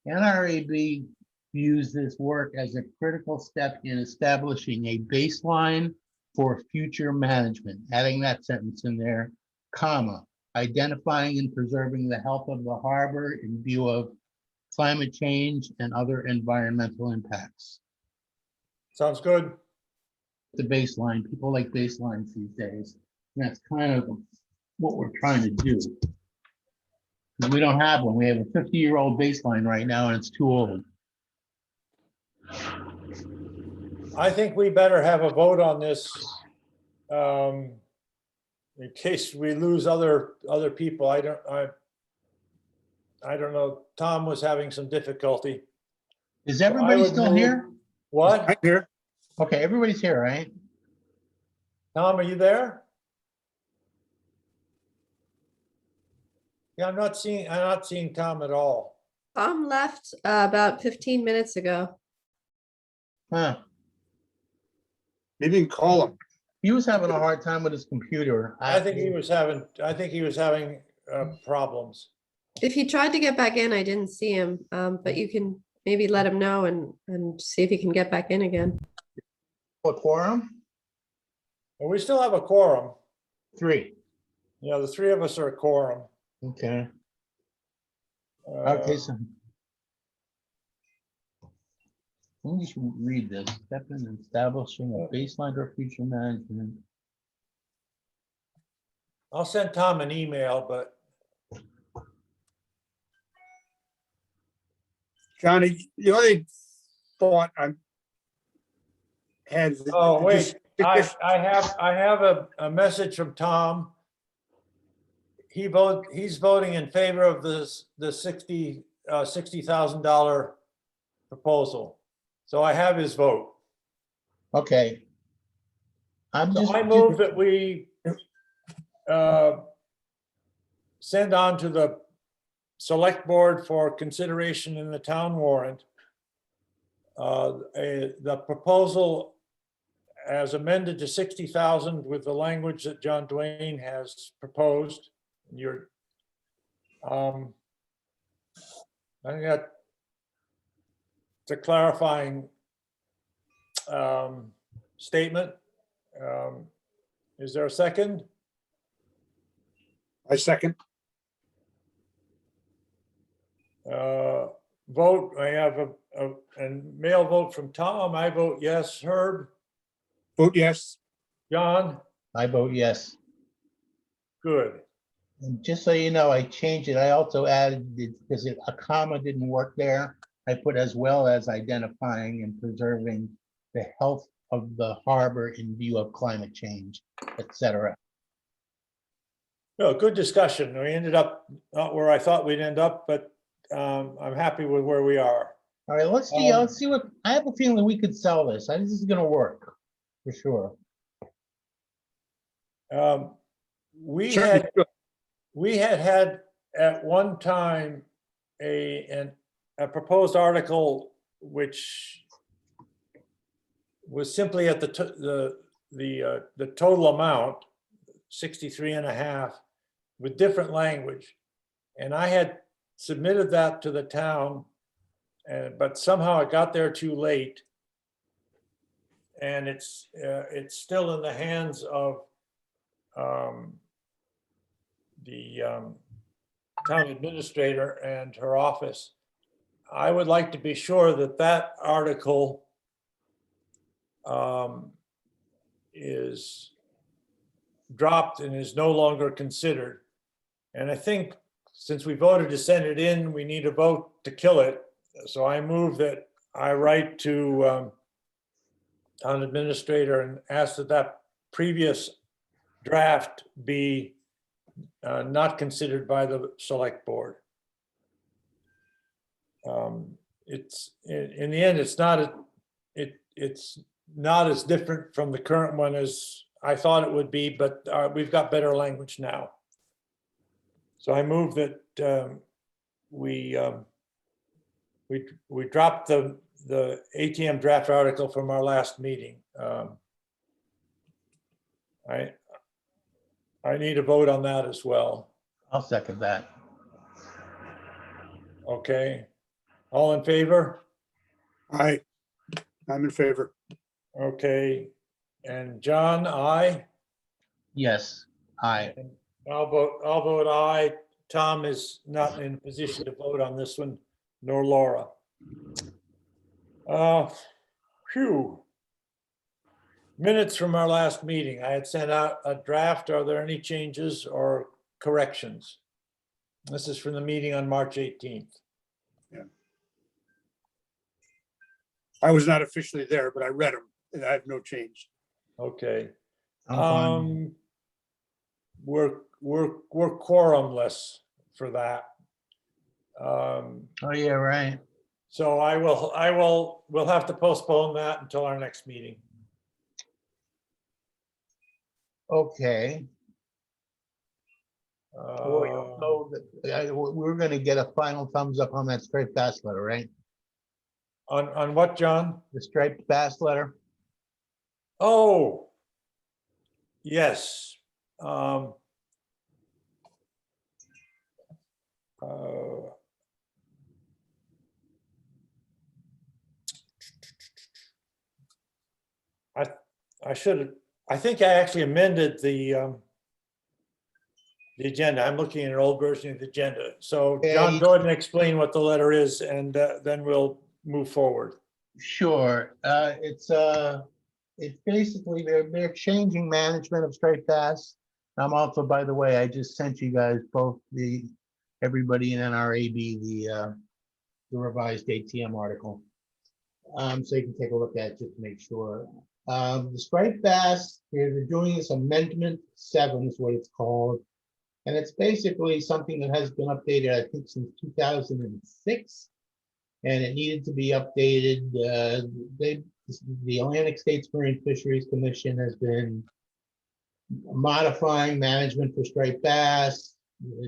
NREB views this work as a critical step in establishing a baseline for future management, adding that sentence in there, comma, identifying and preserving the health of the harbor in view of climate change and other environmental impacts. Sounds good. The baseline, people like baselines these days. And that's kind of what we're trying to do. We don't have one. We have a 50-year-old baseline right now, and it's too old. I think we better have a vote on this in case we lose other people. I don't know. Tom was having some difficulty. Is I everybody would still move- here? What? I'm here. Okay, everybody's here, right? Tom, are you there? Yeah, I'm not seeing Tom at all. Tom left about 15 minutes ago. Huh. Maybe you can call him. He was having a hard time with his computer. I think he was having problems. If he tried to get back in, I didn't see him, but you can maybe let him know and see if he can get back in again. A quorum? And we still have a quorum. 3. Yeah, the 3 of us are a quorum. Okay. Uh, Okay, so. Let me just read this. Step in establishing a baseline for future management. I'll send Tom an email, but Johnny, the only thought I had. oh, wait, I have a message from Tom. He's voting in favor of the $60,000 proposal. So I have his vote. Okay. I'm just. So I move that we send on to the select board for consideration in the town warrant the proposal as amended to 60,000 with the language that John Dwayne has proposed. You're, I think that's a clarifying statement. Is there a second? I second. Vote, I have a mail vote from Tom. I vote yes. Herb, Vote yes. John, I vote yes. good. And just so you know, I changed it. I also added, because a comma didn't work there. I put as well as identifying and preserving the health of the harbor in view of climate change, etc. No, good discussion. We ended up not where I thought we'd end up, but I'm happy with where we are. All right, let's see. Let's see what, I have a feeling we could sell this. I think this is gonna work for sure. We Certainly had good. we had at one time a proposed article which was simply at the total amount, 63.5, with different language. And I had submitted that to the town, but somehow it got there too late. And it's still in the hands of the town administrator and her office. I would like to be sure that that article is dropped and is no longer considered. And I think since we voted to send it in, we need a vote to kill it. So I move that I write to town administrator and ask that that previous draft be not considered by the select board. It's in the end, it's not as different from the current one as I thought it would be, but we've got better language now. So I move that we dropped the ATM draft article from our last meeting. I need a vote on that as well. I'll second that. Okay. All in favor? I'm in favor. Okay. And John, aye? Yes, aye. And I'll vote aye. Tom is not in a position to vote on this one, nor Laura. Phew. Minutes from our last meeting. I had sent out a draft. Are there any changes or corrections? This is from the meeting on March 18th. I was not officially there, but I read them and I have no change. Okay. I'm fine. We're quorumless for that. Oh, yeah, right. So we'll have to postpone that until our next meeting. Okay. Uh, So we're gonna get a final thumbs up on that striped bass letter, right? On what, John? The striped bass letter? Oh, yes. Uh, I should have, I think I actually amended the agenda. I'm looking at an old version of the agenda. So John, go ahead and explain what the letter is, and then we'll move forward. Sure, it's basically, they're changing management of striped bass. I'm also, by the way, I just sent you guys both everybody in NRAB, the revised ATM article. So you can take a look at it just to make sure. The striped bass, they're doing this amendment 7 is what it's called. And it's basically something that has been updated, I think, since 2006. And it needed to be updated. The Atlantic States Marine Fisheries Commission has been modifying management for striped bass.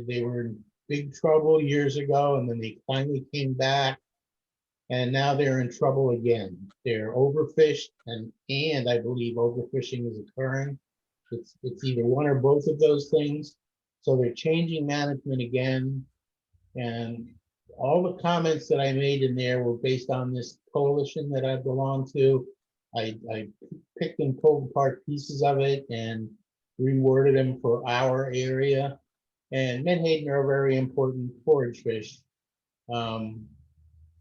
They were in big trouble years ago, and then they finally came back. And now they're in trouble again. They're overfished, and I believe overfishing is occurring. It's either one or both of those things. So they're changing management again. And all the comments that I made in there were based on this coalition that I belong to. I picked and pulled apart pieces of it and reworded them for our area. And menhaden are a very important forage fish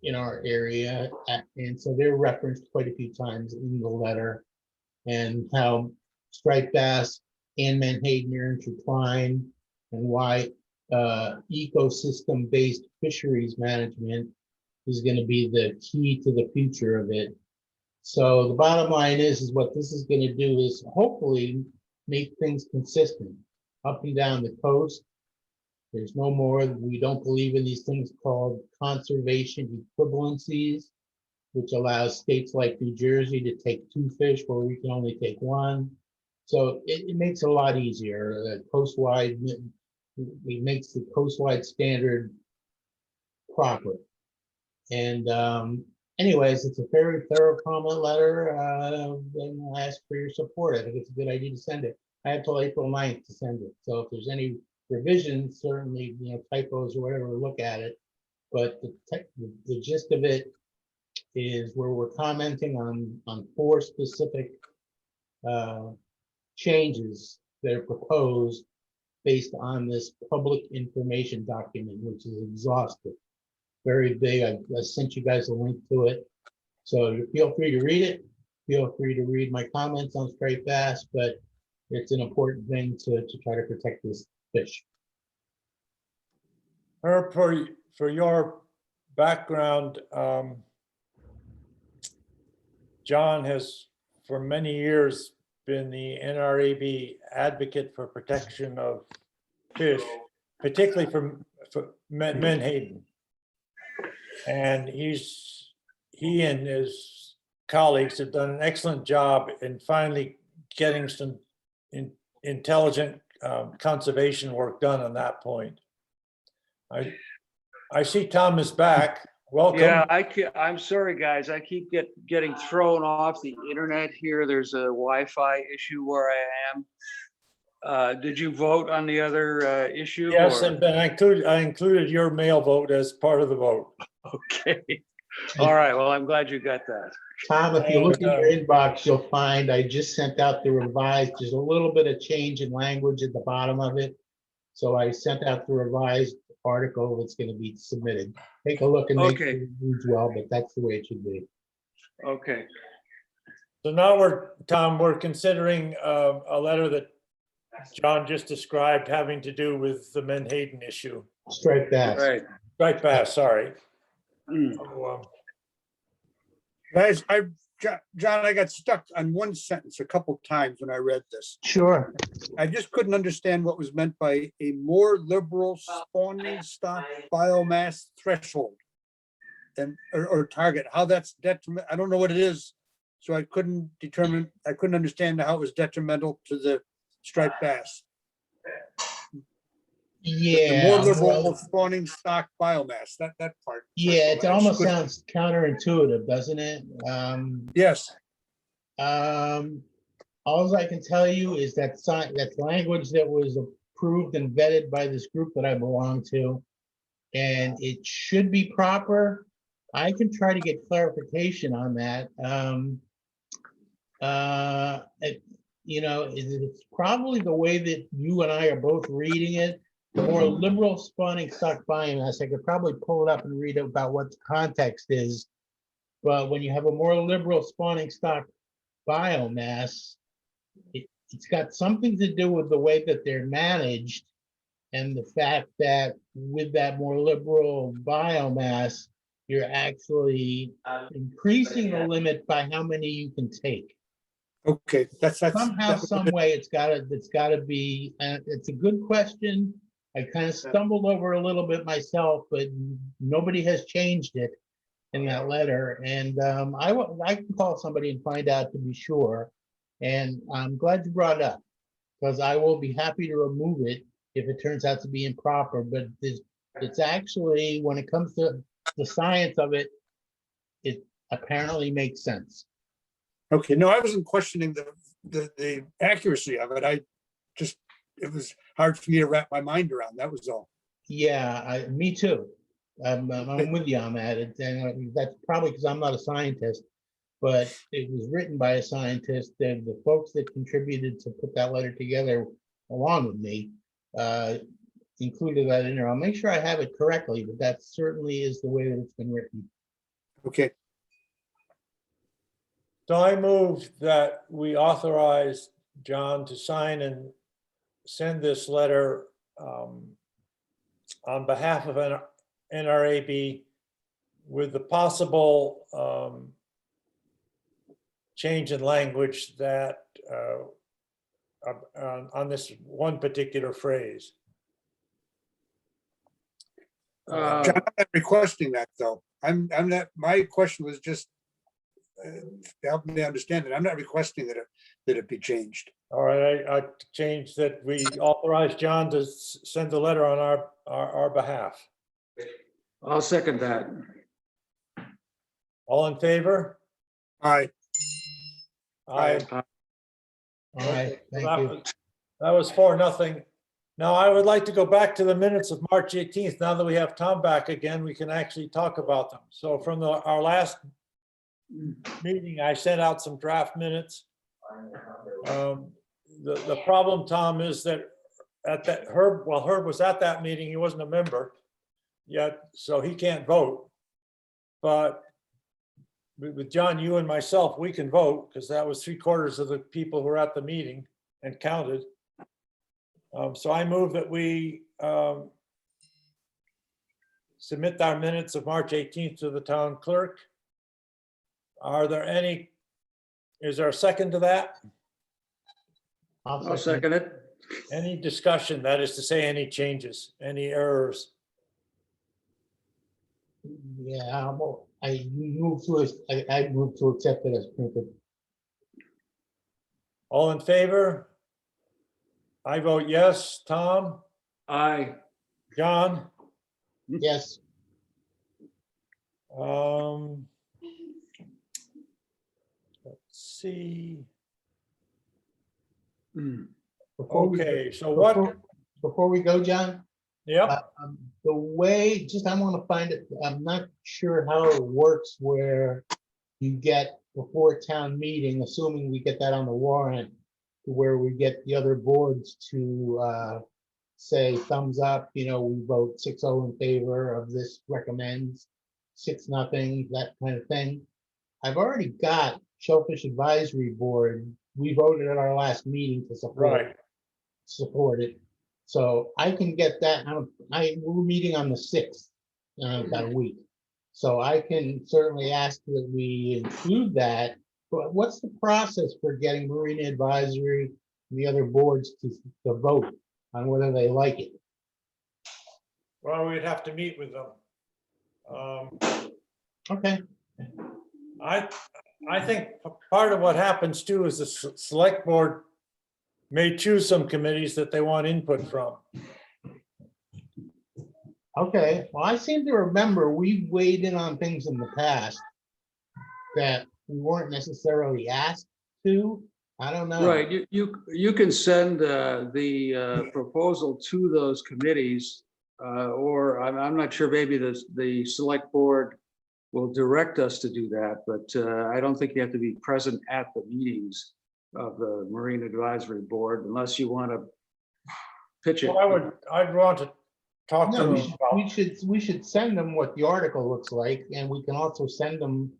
in our area. And so they're referenced quite a few times in the letter, and how striped bass and menhaden are intertwined. and why ecosystem-based fisheries management is going to be the key to the future of it. So the bottom line is what this is going to do is hopefully make things consistent up and down the coast. There's no more, we don't believe in these things called conservation equivalencies, which allows states like New Jersey to take 2 fish where we can only take 1. So it makes it a lot easier. Coastwide, it makes the coastwide standard proper. And anyways, it's a very thorough comment letter. And I ask for your support. I think it's a good idea to send it. I have till April 9th to send it. So if there's any revisions, certainly, typos or whatever, look at it. But the gist of it is where we're commenting on 4 specific changes that are proposed based on this public information document, which is exhaustive, very big. I sent you guys a link to it. So you feel free to read it. Feel free to read my comments on striped bass, but it's an important thing to try to protect this fish. Herb, for your background, John has for many years been the NRAB advocate for protection of fish, particularly for menhaden. And he and his colleagues have done an excellent job in finally getting some intelligent conservation work done on that point. I see Tom is back. Welcome. Yeah, I'm sorry, guys. I keep getting thrown off the internet here. There's a Wi-Fi issue where I am. Did you vote on the other issue? Yes, or- and Ben, I included your mail vote as part of the vote. Okay. All right. Well, I'm glad you got that. Tom, if you look in your inbox, you'll find I just sent out the revised. There's a little bit of change in language at the bottom of it. So I sent out the revised article that's going to be submitted. Take a look and make sure Okay. it reads well, but that's the way it should be. Okay. So now Tom, we're considering a letter that John just described having to do with the menhaden issue. Striped bass. Right. Right bass, sorry. Mm. So, Guys, John, I got stuck on one sentence a couple times when I read this. Sure. I just couldn't understand what was meant by a more liberal spawning stock biomass threshold and or target, how that's detriment. I don't know what it is. So I couldn't understand how it was detrimental to the striped bass. The Yeah. more liberal well, spawning stock biomass, that part. Yeah, it I almost just sounds counterintuitive, doesn't it? Yes, All I can tell you is that's language that was approved and vetted by this group that I belong to. And it should be proper. I can try to get clarification on that. It's probably the way that you and I are both reading it. The more liberal spawning stock biomass, I could probably pull it up and read about what the context is. But when you have a more liberal spawning stock biomass, it's got something to do with the way that they're managed and the fact that with that more liberal biomass, you're actually increasing the limit by how many you can take. okay, that's. Somehow, some way, it's gotta be, it's a good question. I kind of stumbled over a little bit myself, but nobody has changed it in that letter. And I can call somebody and find out to be sure. And I'm glad you brought it up because I will be happy to remove it if it turns out to be improper. But it's actually, when it comes to the science of it, it apparently makes sense. Okay, no, I wasn't questioning the accuracy of it. It was hard for me to wrap my mind around. That was all. Yeah, me too. I'm with you on that. And that's probably because I'm not a scientist, but it was written by a scientist. And the folks that contributed to put that letter together along with me included that in there. I'll make sure I have it correctly, but that certainly is the way that it's been written. Okay, So I move that we authorize John to sign and send this letter on behalf of NRAB with the possible change in language that on this one particular phrase. Uh, John, I'm not requesting that, though. I'm not, my question was just to help me understand it. I'm not requesting that it be changed. All right, I changed that we authorize John to send a letter on our behalf. I'll second that. All in favor? Aye. Aye. All right, thank That you. was- That was 4-0. Now, I would like to go back to the minutes of March 18th. Now that we have Tom back again, we can actually talk about them. So from our last meeting, I sent out some draft minutes. The problem, Tom, is that Herb was at that meeting, he wasn't a member yet, so he can't vote. But with John, you and myself, we can vote because that was 3/4 of the people who were at the meeting and counted. So I move that we submit our minutes of March 18th to the town clerk. Is there a second to that? I'll second it. Any discussion, that is to say, any changes, any errors? Yeah, I move to accept it as printed. All in favor? I vote yes. Tom? Aye. John? Yes, Let's see. Hmm. Okay, so what? Before we go, John, Yep, the way, I want to find it, I'm not sure how it works where you get before town meeting, assuming we get that on the warrant, to where we get the other boards to say thumbs up, we vote 6-0 in favor of this, recommends 6-0, that kind of thing. I've already got Shellfish Advisory Board. We voted at our last meeting to right. support it. So I can get that. We're meeting on the 6th, about a week. So I can certainly ask that we include that. But what's the process for getting Marina Advisory and the other boards to vote on whether they like it? Well, we'd have to meet with them. Okay, I think part of what happens too is the select board may choose some committees that they want input from. okay. Well, I seem to remember we weighed in on things in the past that we weren't necessarily asked to. I don't know. Right, you can send the proposal to those committees, or I'm not sure, maybe the select board will direct us to do that, but I don't think you have to be present at the meetings of the Marine Advisory Board unless you want to pitch it. Well, I'd want to talk to No, them about. we should send them what the article looks like, and we can also send them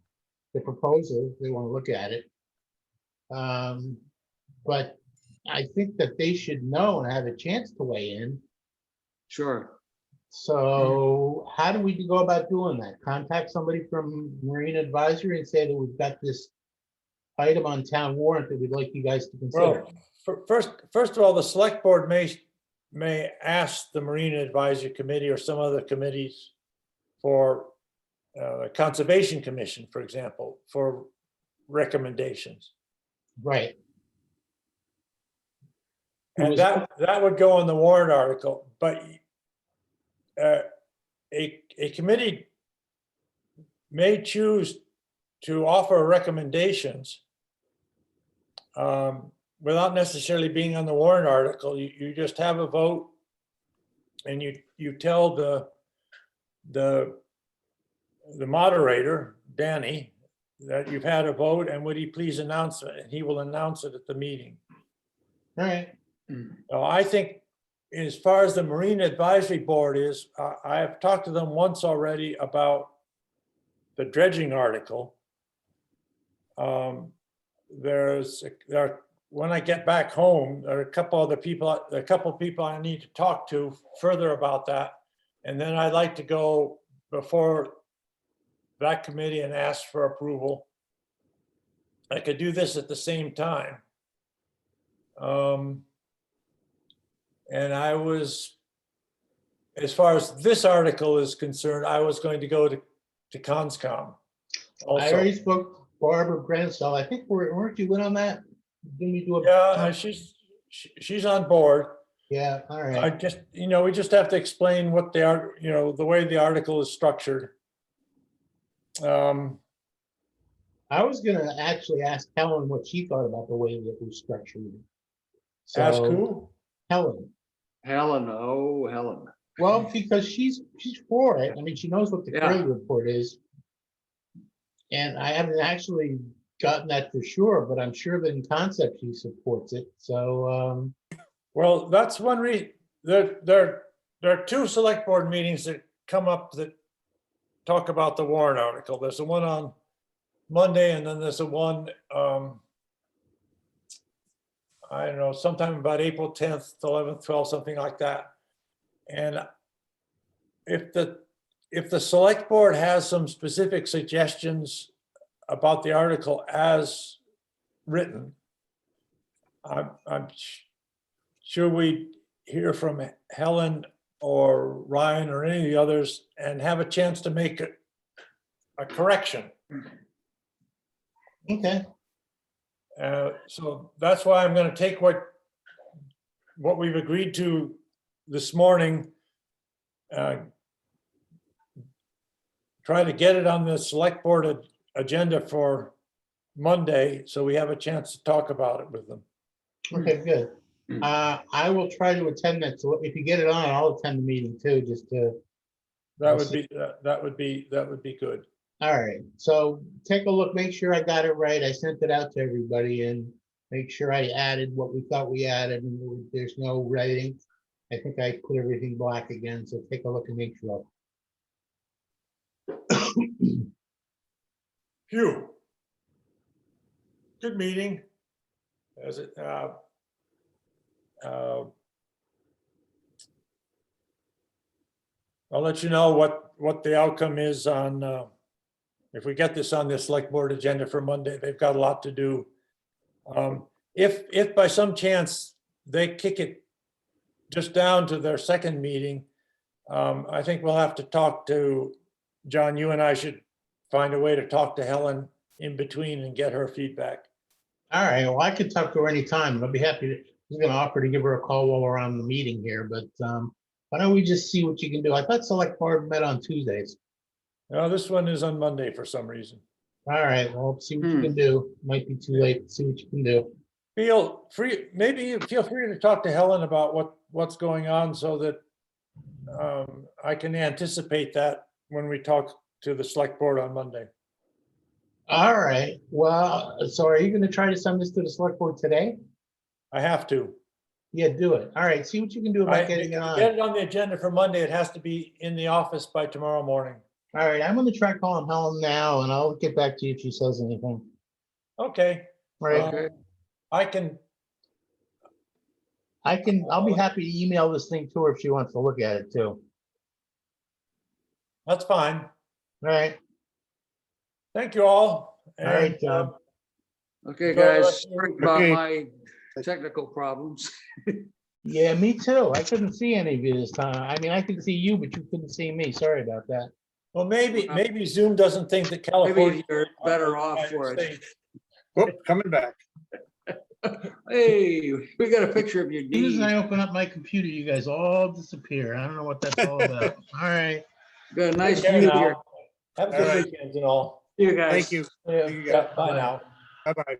the proposal if they want to look at it. But I think that they should know and have a chance to weigh in. Sure. So how do we go about doing that? Contact somebody from Marine Advisory and say that we've got this item on town warrant that we'd like you guys to consider. Well, first of all, the select board may ask the Marine Advisory Committee or some other committees for the Conservation Commission, for example, for recommendations. Right. And that would go in the warrant article, but a committee may choose to offer recommendations without necessarily being on the warrant article. You just have a vote and you tell the moderator, Danny, that you've had a vote and would he please announce it? And he will announce it at the meeting. All right. So I think as far as the Marine Advisory Board is, I have talked to them once already about the dredging article. There are when I get back home, there are a couple people I need to talk to further about that. And then I'd like to go before that committee and ask for approval. I could do this at the same time. And I was, as far as this article is concerned, I was going to go to Conscom. I already Also, spoke to Barbara Gransell. I think weren't you in on that? Didn't you do a? yeah, she's on board. Yeah, all I right. just, we just have to explain what they are, the way the article is structured. I was gonna actually ask Helen what she thought about the way that it was structured. Ask So, who? Helen, Helen, oh, Helen. well, because she's for it. I mean, she knows what the Yeah. Curley report is. And I haven't actually gotten that for sure, but I'm sure that in concept she supports it. So, Well, that's one reason, there are two select board meetings that come up that talk about the warrant article. There's the one on Monday, and then there's the one, I don't know, sometime about April 10th, 11th, 12th, something like that. And if the select board has some specific suggestions about the article as written, I'm sure we hear from Helen or Ryan or any of the others and have a chance to make a correction. okay, So that's why I'm going to take what we've agreed to this morning, try to get it on the select board agenda for Monday, so we have a chance to talk about it with them. okay, good. Hmm. I will try to attend that. So if you get it on, I'll attend the meeting too, just to. That would be good. All right, so take a look, make sure I got it right. I sent it out to everybody and make sure I added what we thought we added and there's no writing. I think I put everything black again, so take a look and make sure. Phew. Good meeting. As it, I'll let you know what the outcome is on, if we get this on the select board agenda for Monday. They've got a lot to do. If by some chance they kick it just down to their second meeting, I think we'll have to talk to, John, you and I should find a way to talk to Helen in between and get her feedback. All right, well, I could talk to her anytime. I'll be happy to, I was gonna offer to give her a call while we're on the meeting here, but why don't we just see what you can do? I thought select board met on Tuesdays. Now, this one is on Monday for some reason. All right, well, see what you can do. Might be too late. See what you can do. Feel free to talk to Helen about what's going on so that I can anticipate that when we talk to the select board on Monday. All right, well, so are you gonna try to send this to the select board today? I have to. Yeah, do it. All right, see what you can do I about getting it get on. it on the agenda for Monday. It has to be in the office by tomorrow morning. All right, I'm gonna try calling Helen now and I'll get back to you if she says anything. Okay, All right, Okay. I can, I'll be happy to email this thing to her if she wants to look at it too. that's fine. All right, Thank you all. all right, And, John. Okay, So, guys, sorry about okay. my technical problems. Yeah, me too. I couldn't see any of you this time. I mean, I could see you, but you couldn't see me. Sorry about that. Well, maybe Zoom doesn't think that California. Maybe you're better off for it. Whoop, coming back. Hey, we got a picture of your As soon as knee. I open up my computer, you guys all disappear. I don't know what that's all about. All right. Got a nice Take care view now. here. Have a All good right. weekend and all. See you guys. Thank you. Yeah, You got bye now. Bye-bye.